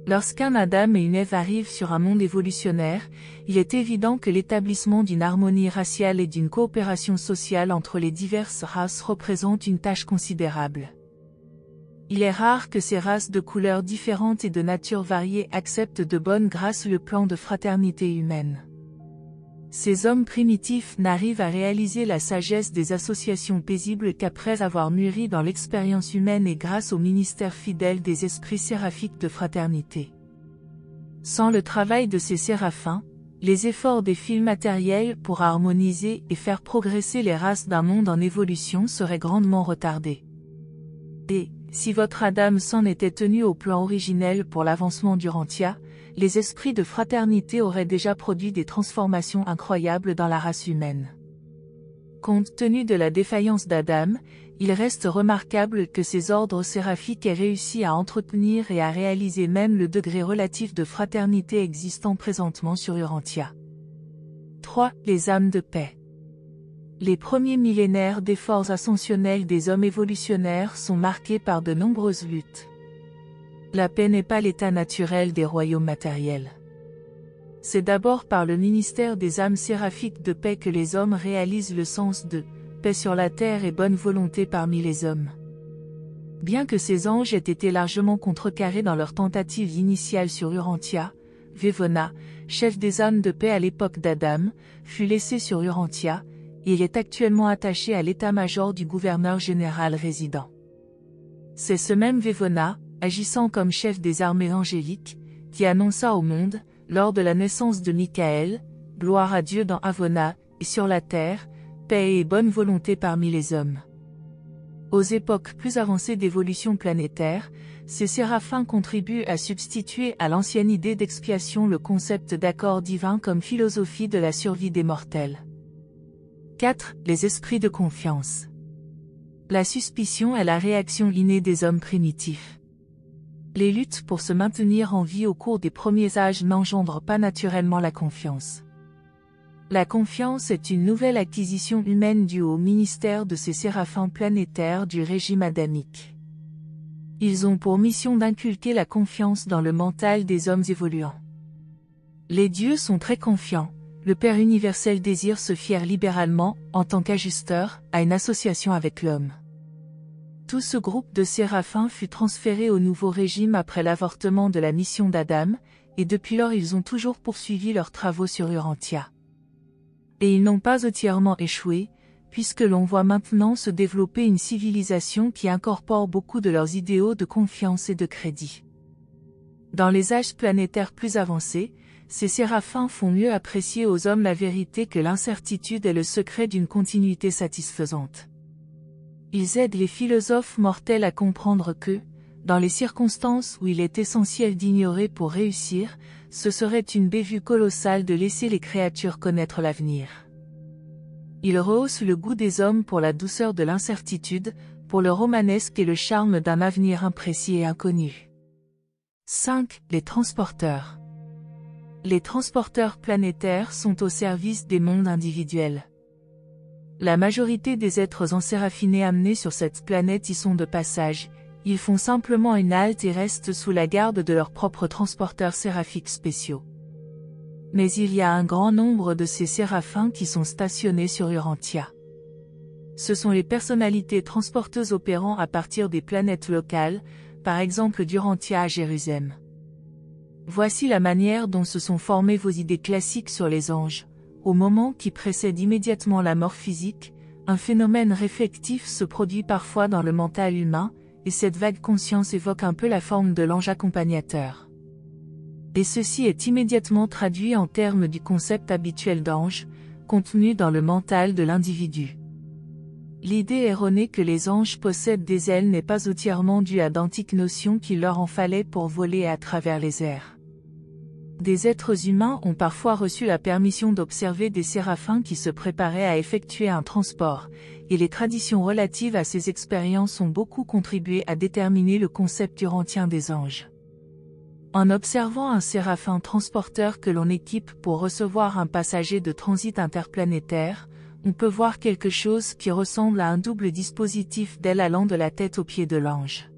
Lorsqu'un Adam et une Ève arrivent sur un monde évolutionnaire, il est évident que l'établissement d'une harmonie raciale et d'une coopération sociale entre les diverses races représente une tâche considérable. Il est rare que ces races de couleurs différentes et de nature variée acceptent de bonne grâce le plan de fraternité humaine. Ces hommes primitifs n'arrivent à réaliser la sagesse des associations paisibles qu'après avoir mûri dans l'expérience humaine et grâce au ministère fidèle des esprits séraphiques de fraternité. Sans le travail de ces séraphins, les efforts des fils matériels pour harmoniser et faire progresser les races d'un monde en évolution seraient grandement retardés. Et, si votre Adam s'en était tenu au plan originel pour l'avancement d'Urantia, les esprits de fraternité auraient déjà produit des transformations incroyables dans la race humaine. Compte tenu de la défaillance d'Adam, il reste remarquable que ces ordres séraphiques aient réussi à entretenir et à réaliser même le degré relatif de fraternité existant présentement sur Urantia. 3. Les âmes de paix. Les premiers millénaires d'efforts ascensionnels des hommes évolutionnaires sont marqués par de nombreuses luttes. La paix n'est pas l'état naturel des royaumes matériels. C'est d'abord par le ministère des âmes séraphiques de paix que les hommes réalisent le sens de « paix sur la terre et bonne volonté parmi les hommes ». Bien que ces anges aient été largement contrecarrés dans leur tentative initiale sur Urantia, Vevona, chef des âmes de paix à l'époque d'Adam, fut laissé sur Urantia, et il est actuellement attaché à l'état-major du gouverneur général résident. C'est ce même Vevona, agissant comme chef des armées angéliques, qui annonça au monde, lors de la naissance de Michael, gloire à Dieu dans Avona, et sur la terre, paix et bonne volonté parmi les hommes. Aux époques plus avancées d'évolution planétaire, ces séraphins contribuent à substituer à l'ancienne idée d'expiation le concept d'accord divin comme philosophie de la survie des mortels. 4. Les esprits de confiance. La suspicion est la réaction innée des hommes primitifs. Les luttes pour se maintenir en vie au cours des premiers âges n'engendrent pas naturellement la confiance. La confiance est une nouvelle acquisition humaine due au ministère de ces séraphins planétaires du régime adamique. Ils ont pour mission d'inculquer la confiance dans le mental des hommes évoluants. Les dieux sont très confiants, le Père universel désire se fier libéralement, en tant qu'ajusteur, à une association avec l'homme. Tout ce groupe de séraphins fut transféré au nouveau régime après l'avortement de la mission d'Adam, et depuis lors ils ont toujours poursuivi leurs travaux sur Urantia. Et ils n'ont pas entièrement échoué, puisque l'on voit maintenant se développer une civilisation qui incorpore beaucoup de leurs idéaux de confiance et de crédit. Dans les âges planétaires plus avancés, ces séraphins font mieux apprécier aux hommes la vérité que l'incertitude est le secret d'une continuité satisfaisante. Ils aident les philosophes mortels à comprendre que, dans les circonstances où il est essentiel d'ignorer pour réussir, ce serait une bévue colossale de laisser les créatures connaître l'avenir. Ils rehaussent le goût des hommes pour la douceur de l'incertitude, pour le romanesque et le charme d'un avenir imprécis et inconnu. 5. Les transporteurs. Les transporteurs planétaires sont au service des mondes individuels. La majorité des êtres enséraphinés amenés sur cette planète y sont de passage, ils font simplement une halte et restent sous la garde de leurs propres transporteurs séraphiques spéciaux. Mais il y a un grand nombre de ces séraphins qui sont stationnés sur Urantia. Ce sont les personnalités transporteuses opérant à partir des planètes locales, par exemple d'Urantia à Jérusalem. Voici la manière dont se sont formées vos idées classiques sur les anges. Au moment qui précède immédiatement la mort physique, un phénomène réflectif se produit parfois dans le mental humain, et cette vague conscience évoque un peu la forme de l'ange accompagnateur. Et ceci est immédiatement traduit en termes du concept habituel d'ange, contenu dans le mental de l'individu. L'idée erronée que les anges possèdent des ailes n'est pas entièrement due à d'antiques notions qu'il leur en fallait pour voler à travers les airs. Des êtres humains ont parfois reçu la permission d'observer des séraphins qui se préparaient à effectuer un transport, et les traditions relatives à ces expériences ont beaucoup contribué à déterminer le concept urantien des anges. En observant un séraphin transporteur que l'on équipe pour recevoir un passager de transit interplanétaire, on peut voir quelque chose qui ressemble à un double dispositif d'ailes allant de la tête aux pieds de l'ange.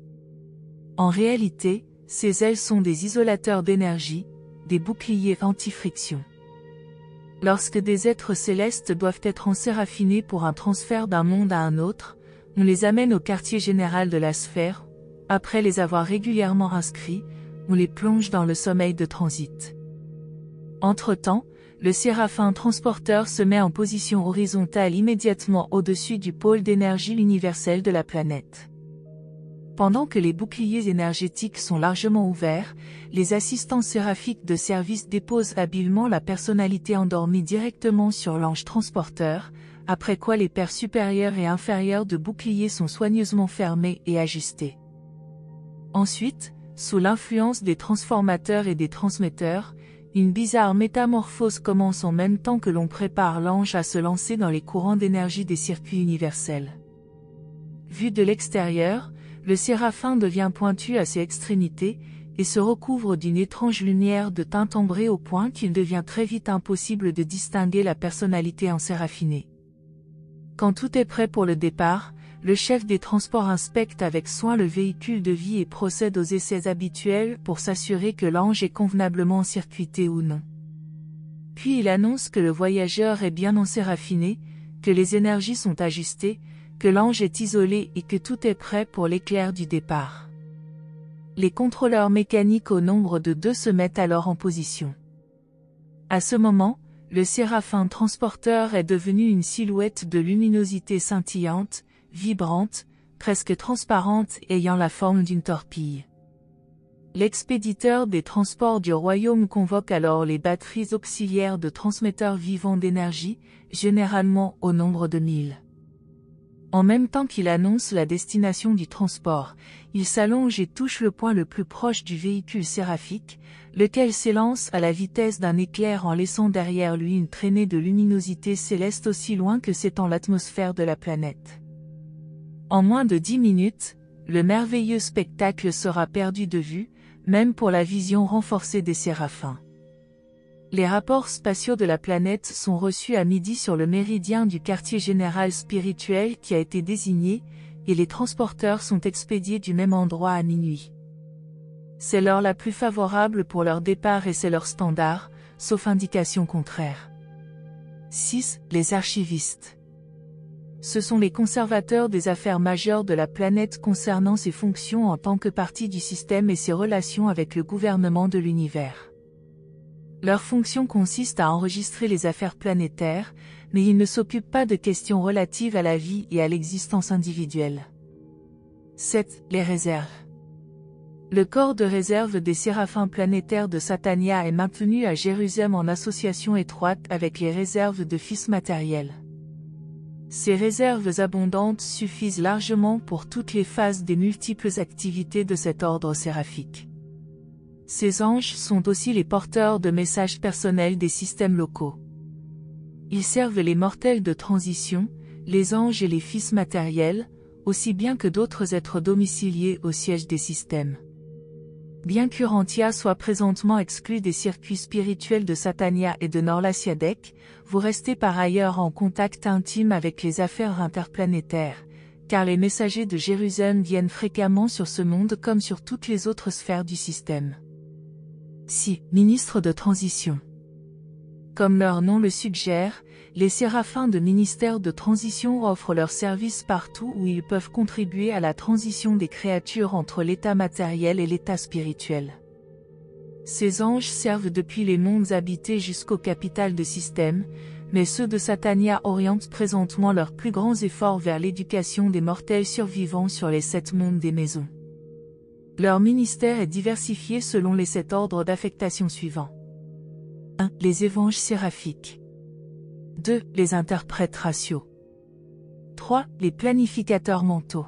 En réalité, ces ailes sont des isolateurs d'énergie, des boucliers anti-friction. Lorsque des êtres célestes doivent être enséraphinés pour un transfert d'un monde à un autre, on les amène au quartier général de la sphère, après les avoir régulièrement inscrits, on les plonge dans le sommeil de transit. Entre-temps, le séraphin transporteur se met en position horizontale immédiatement au-dessus du pôle d'énergie universel de la planète. Pendant que les boucliers énergétiques sont largement ouverts, les assistants séraphiques de service déposent habilement la personnalité endormie directement sur l'ange transporteur, après quoi les paires supérieures et inférieures de boucliers sont soigneusement fermées et ajustées. Ensuite, sous l'influence des transformateurs et des transmetteurs, une bizarre métamorphose commence en même temps que l'on prépare l'ange à se lancer dans les courants d'énergie des circuits universels. Vu de l'extérieur, le séraphin devient pointu à ses extrémités, et se recouvre d'une étrange lumière de teinte ambrée au point qu'il devient très vite impossible de distinguer la personnalité enséraphinée. Quand tout est prêt pour le départ, le chef des transports inspecte avec soin le véhicule de vie et procède aux essais habituels pour s'assurer que l'ange est convenablement circuité ou non. Puis il annonce que le voyageur est bien enséraphiné, que les énergies sont ajustées, que l'ange est isolé et que tout est prêt pour l'éclair du départ. Les contrôleurs mécaniques au nombre de 2 se mettent alors en position. À ce moment, le séraphin transporteur est devenu une silhouette de luminosité scintillante, vibrante, presque transparente ayant la forme d'une torpille. L'expéditeur des transports du royaume convoque alors les batteries auxiliaires de transmetteurs vivants d'énergie, généralement au nombre de 1000. En même temps qu'il annonce la destination du transport, il s'allonge et touche le point le plus proche du véhicule séraphique, lequel s'élance à la vitesse d'un éclair en laissant derrière lui une traînée de luminosité céleste aussi loin que s'étend l'atmosphère de la planète. En moins de 10 minutes, le merveilleux spectacle sera perdu de vue, même pour la vision renforcée des séraphins. Les rapports spatiaux de la planète sont reçus à midi sur le méridien du quartier général spirituel qui a été désigné, et les transporteurs sont expédiés du même endroit à minuit. C'est l'heure la plus favorable pour leur départ et c'est leur standard, sauf indication contraire. 6. Les archivistes. Ce sont les conservateurs des affaires majeures de la planète concernant ses fonctions en tant que partie du système et ses relations avec le gouvernement de l'univers. Leur fonction consiste à enregistrer les affaires planétaires, mais ils ne s'occupent pas de questions relatives à la vie et à l'existence individuelle. 7. Les réserves. Le corps de réserve des séraphins planétaires de Satania est maintenu à Jérusalem en association étroite avec les réserves de fils matériels. Ces réserves abondantes suffisent largement pour toutes les phases des multiples activités de cet ordre séraphique. Ces anges sont aussi les porteurs de messages personnels des systèmes locaux. Ils servent les mortels de transition, les anges et les fils matériels, aussi bien que d'autres êtres domiciliés au siège des systèmes. Bien qu'Urantia soit présentement exclu des circuits spirituels de Satania et de Norlasiadek, vous restez par ailleurs en contact intime avec les affaires interplanétaires, car les messagers de Jérusalem viennent fréquemment sur ce monde comme sur toutes les autres sphères du système. 6. Ministres de transition. Comme leur nom le suggère, les séraphins de ministère de transition offrent leurs services partout où ils peuvent contribuer à la transition des créatures entre l'état matériel et l'état spirituel. Ces anges servent depuis les mondes habités jusqu'au capital de système, mais ceux de Satania orientent présentement leurs plus grands efforts vers l'éducation des mortels survivants sur les 7 mondes des maisons. Leur ministère est diversifié selon les 7 ordres d'affectation suivants. 1. Les évanges séraphiques. 2. Les interprètes raciaux. 3. Les planificateurs mentaux.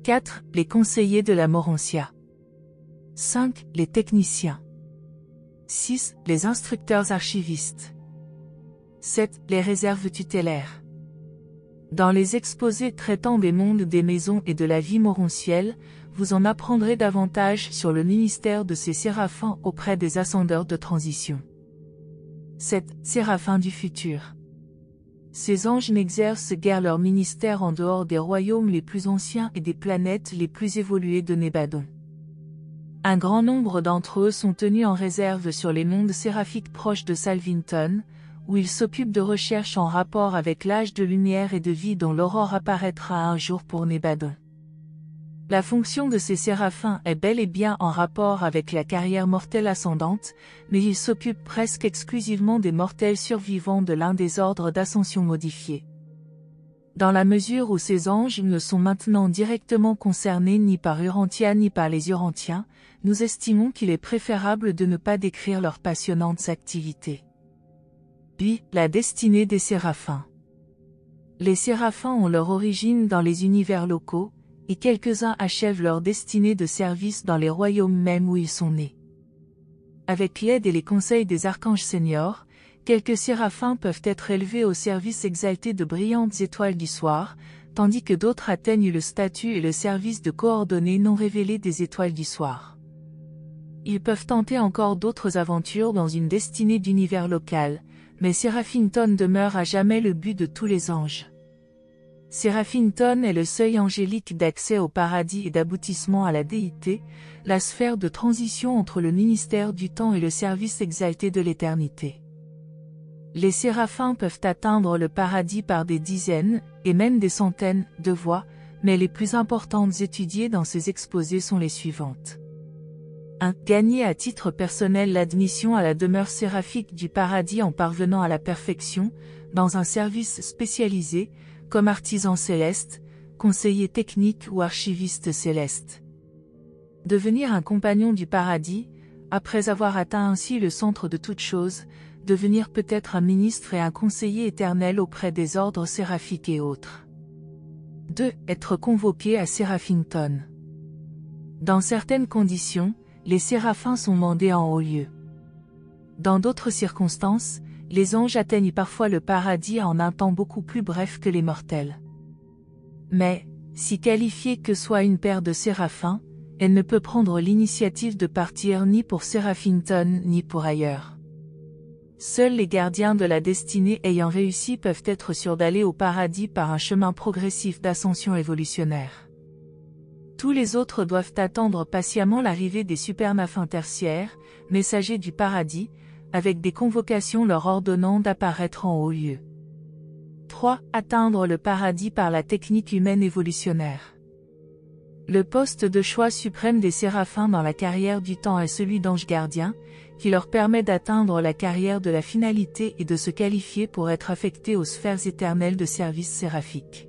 4. Les conseillers de la Morancia. 5. Les techniciens. 6. Les instructeurs archivistes. 7. Les réserves tutélaires. Dans les exposés traitant des mondes des maisons et de la vie morontielle, vous en apprendrez davantage sur le ministère de ces séraphins auprès des ascendeurs de transition. 7. Séraphins du futur. Ces anges n'exercent guère leur ministère en dehors des royaumes les plus anciens et des planètes les plus évoluées de Nébadon. Un grand nombre d'entre eux sont tenus en réserve sur les mondes séraphiques proches de Salvington, où ils s'occupent de recherches en rapport avec l'âge de lumière et de vie dont l'aurore apparaîtra un jour pour Nébadon. La fonction de ces séraphins est bel et bien en rapport avec la carrière mortelle ascendante, mais ils s'occupent presque exclusivement des mortels survivants de l'un des ordres d'ascension modifiés. Dans la mesure où ces anges ne sont maintenant directement concernés ni par Urantia ni par les Urantiens, nous estimons qu'il est préférable de ne pas décrire leurs passionnantes activités. Puis, la destinée des séraphins. Les séraphins ont leur origine dans les univers locaux, et quelques-uns achèvent leur destinée de service dans les royaumes mêmes où ils sont nés. Avec l'aide et les conseils des archanges seniors, quelques séraphins peuvent être élevés au service exalté de brillantes étoiles du soir, tandis que d'autres atteignent le statut et le service de coordonnées non révélées des étoiles du soir. Ils peuvent tenter encore d'autres aventures dans une destinée d'univers local, mais Seraphington demeure à jamais le but de tous les anges. Seraphington est le seuil angélique d'accès au paradis et d'aboutissement à la déité, la sphère de transition entre le ministère du temps et le service exalté de l'éternité. Les séraphins peuvent atteindre le paradis par des dizaines, et même des centaines, de voies, mais les plus importantes étudiées dans ces exposés sont les suivantes. 1. Gagner à titre personnel l'admission à la demeure séraphique du paradis en parvenant à la perfection, dans un service spécialisé, comme artisan céleste, conseiller technique ou archiviste céleste. Devenir un compagnon du paradis, après avoir atteint ainsi le centre de toutes choses, devenir peut-être un ministre et un conseiller éternel auprès des ordres séraphiques et autres. 2. Être convoqué à Séraphington. Dans certaines conditions, les séraphins sont mandés en haut lieu. Dans d'autres circonstances, les anges atteignent parfois le paradis en un temps beaucoup plus bref que les mortels. Mais, si qualifiée que soit une paire de séraphins, elle ne peut prendre l'initiative de partir ni pour Séraphington ni pour ailleurs. Seuls les gardiens de la destinée ayant réussi peuvent être sûrs d'aller au paradis par un chemin progressif d'ascension évolutionnaire. Tous les autres doivent attendre patiemment l'arrivée des supernaphins tertiaires, messagers du paradis, avec des convocations leur ordonnant d'apparaître en haut lieu. 3. Atteindre le paradis par la technique humaine évolutionnaire. Le poste de choix suprême des séraphins dans la carrière du temps est celui d'ange gardien, qui leur permet d'atteindre la carrière de la finalité et de se qualifier pour être affectés aux sphères éternelles de service séraphique.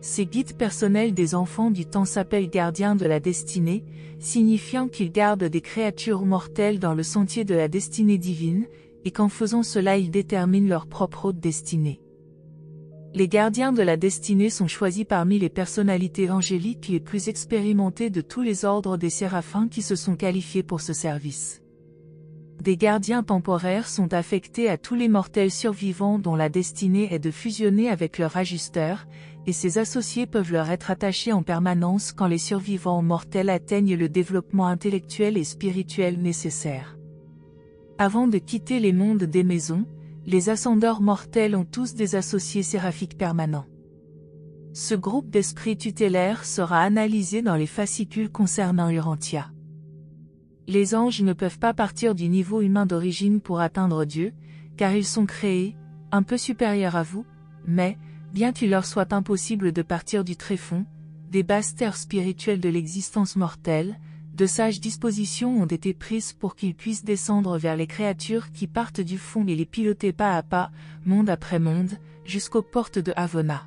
Ces guides personnels des enfants du temps s'appellent gardiens de la destinée, signifiant qu'ils gardent des créatures mortelles dans le sentier de la destinée divine, et qu'en faisant cela ils déterminent leur propre haute destinée. Les gardiens de la destinée sont choisis parmi les personnalités angéliques les plus expérimentées de tous les ordres des séraphins qui se sont qualifiés pour ce service. Des gardiens temporaires sont affectés à tous les mortels survivants dont la destinée est de fusionner avec leur ajusteur, et ces associés peuvent leur être attachés en permanence quand les survivants mortels atteignent le développement intellectuel et spirituel nécessaire. Avant de quitter les mondes des maisons, les ascendeurs mortels ont tous des associés séraphiques permanents. Ce groupe d'esprits tutélaires sera analysé dans les fascicules concernant Urantia. Les anges ne peuvent pas partir du niveau humain d'origine pour atteindre Dieu, car ils sont créés, un peu supérieurs à vous, mais, bien qu'il leur soit impossible de partir du tréfonds, des basses terres spirituelles de l'existence mortelle, de sages dispositions ont été prises pour qu'ils puissent descendre vers les créatures qui partent du fond et les piloter pas à pas, monde après monde, jusqu'aux portes de Havona.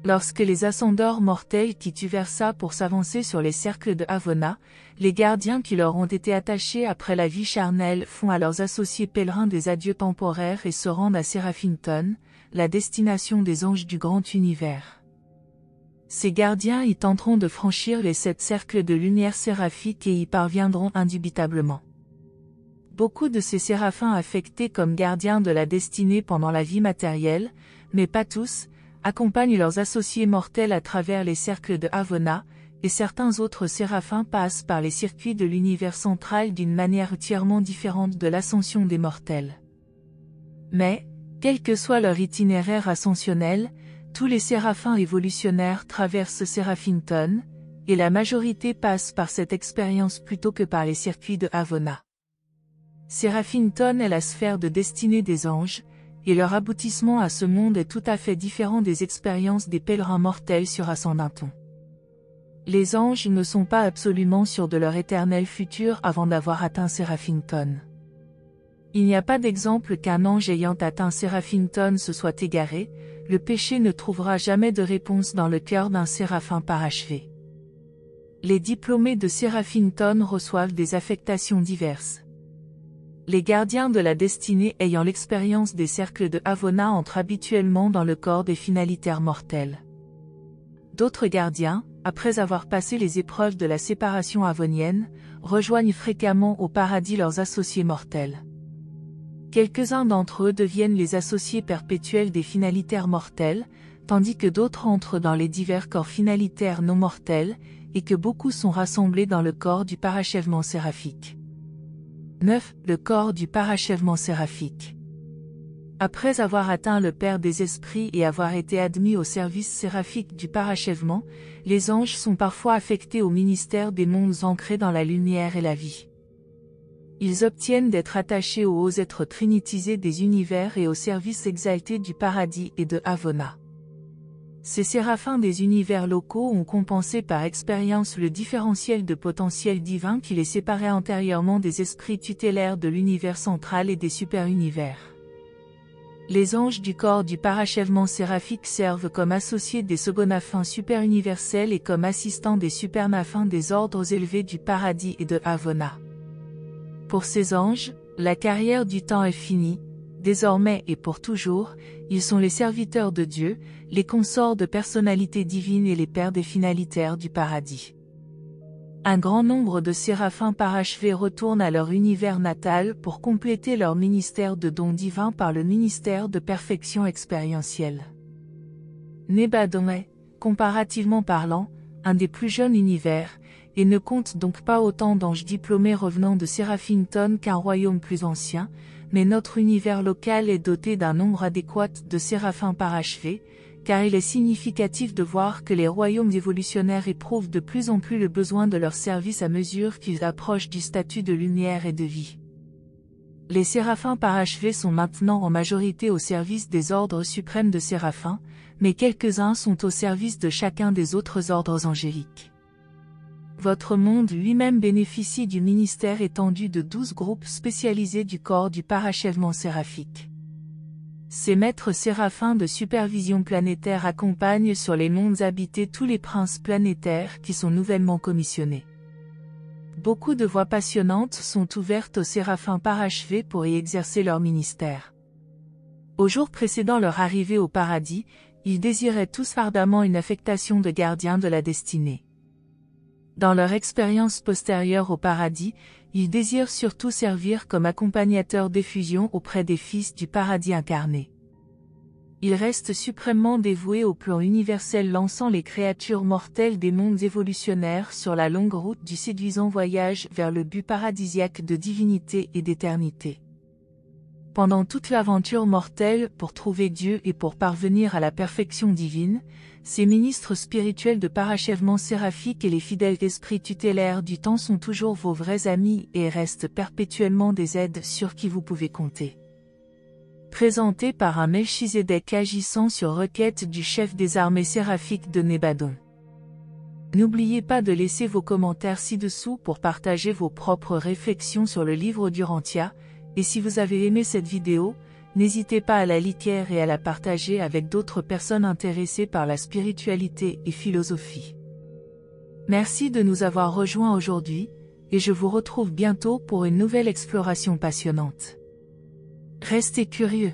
Lorsque les ascendeurs mortels quittent Versa pour s'avancer sur les cercles de Havona, les gardiens qui leur ont été attachés après la vie charnelle font à leurs associés pèlerins des adieux temporaires et se rendent à Séraphington, la destination des anges du grand univers. Ces gardiens y tenteront de franchir les 7 cercles de lumière séraphique et y parviendront indubitablement. Beaucoup de ces séraphins affectés comme gardiens de la destinée pendant la vie matérielle, mais pas tous, accompagnent leurs associés mortels à travers les cercles de Havona, et certains autres séraphins passent par les circuits de l'univers central d'une manière entièrement différente de l'ascension des mortels. Mais, quel que soit leur itinéraire ascensionnel, tous les séraphins évolutionnaires traversent Séraphington, et la majorité passe par cette expérience plutôt que par les circuits de Havona. Séraphington est la sphère de destinée des anges, et leur aboutissement à ce monde est tout à fait différent des expériences des pèlerins mortels sur Ascendanton. Les anges ne sont pas absolument sûrs de leur éternel futur avant d'avoir atteint Séraphington. Il n'y a pas d'exemple qu'un ange ayant atteint Séraphington se soit égaré, le péché ne trouvera jamais de réponse dans le cœur d'un séraphin parachevé. Les diplômés de Séraphington reçoivent des affectations diverses. Les gardiens de la destinée ayant l'expérience des cercles de Havona entrent habituellement dans le corps des finalitaires mortels. D'autres gardiens, après avoir passé les épreuves de la séparation havonienne, rejoignent fréquemment au paradis leurs associés mortels. Quelques-uns d'entre eux deviennent les associés perpétuels des finalitaires mortels, tandis que d'autres entrent dans les divers corps finalitaires non mortels, et que beaucoup sont rassemblés dans le corps du parachèvement séraphique. 9. Le corps du parachèvement séraphique. Après avoir atteint le Père des esprits et avoir été admis au service séraphique du parachèvement, les anges sont parfois affectés au ministère des mondes ancrés dans la lumière et la vie. Ils obtiennent d'être attachés aux hauts êtres trinitisés des univers et au service exalté du paradis et de Havona. Ces séraphins des univers locaux ont compensé par expérience le différentiel de potentiel divin qui les séparait antérieurement des esprits tutélaires de l'univers central et des super-univers. Les anges du corps du parachèvement séraphique servent comme associés des segonaphins superuniversels et comme assistants des supernaphins des ordres élevés du paradis et de Havona. Pour ces anges, la carrière du temps est finie, désormais et pour toujours, ils sont les serviteurs de Dieu, les consorts de personnalités divines et les pères des finalitaires du paradis. Un grand nombre de séraphins parachevés retournent à leur univers natal pour compléter leur ministère de dons divins par le ministère de perfection expérientielle. Nebadon est, comparativement parlant, un des plus jeunes univers, et ne compte donc pas autant d'anges diplômés revenant de Séraphington qu'un royaume plus ancien, mais notre univers local est doté d'un nombre adéquat de séraphins parachevés, car il est significatif de voir que les royaumes évolutionnaires éprouvent de plus en plus le besoin de leur service à mesure qu'ils approchent du statut de lumière et de vie. Les séraphins parachevés sont maintenant en majorité au service des ordres suprêmes de séraphins, mais quelques-uns sont au service de chacun des autres ordres angéliques. Votre monde lui-même bénéficie du ministère étendu de 12 groupes spécialisés du corps du parachèvement séraphique. Ces maîtres séraphins de supervision planétaire accompagnent sur les mondes habités tous les princes planétaires qui sont nouvellement commissionnés. Beaucoup de voies passionnantes sont ouvertes aux séraphins parachevés pour y exercer leur ministère. Au jour précédant leur arrivée au paradis, ils désiraient tous ardemment une affectation de gardien de la destinée. Dans leur expérience postérieure au paradis, ils désirent surtout servir comme accompagnateurs d'effusion auprès des fils du paradis incarnés. Ils restent suprêmement dévoués au plan universel lançant les créatures mortelles des mondes évolutionnaires sur la longue route du séduisant voyage vers le but paradisiaque de divinité et d'éternité. Pendant toute l'aventure mortelle pour trouver Dieu et pour parvenir à la perfection divine, ces ministres spirituels de parachèvement séraphique et les fidèles esprits tutélaires du temps sont toujours vos vrais amis et restent perpétuellement des aides sur qui vous pouvez compter. Présenté par un Melchizedek agissant sur requête du chef des armées séraphiques de Nebadon. N'oubliez pas de laisser vos commentaires ci-dessous pour partager vos propres réflexions sur le livre d'Urantia, et si vous avez aimé cette vidéo, n'hésitez pas à la liker et à la partager avec d'autres personnes intéressées par la spiritualité et philosophie. Merci de nous avoir rejoints aujourd'hui, et je vous retrouve bientôt pour une nouvelle exploration passionnante. Restez curieux.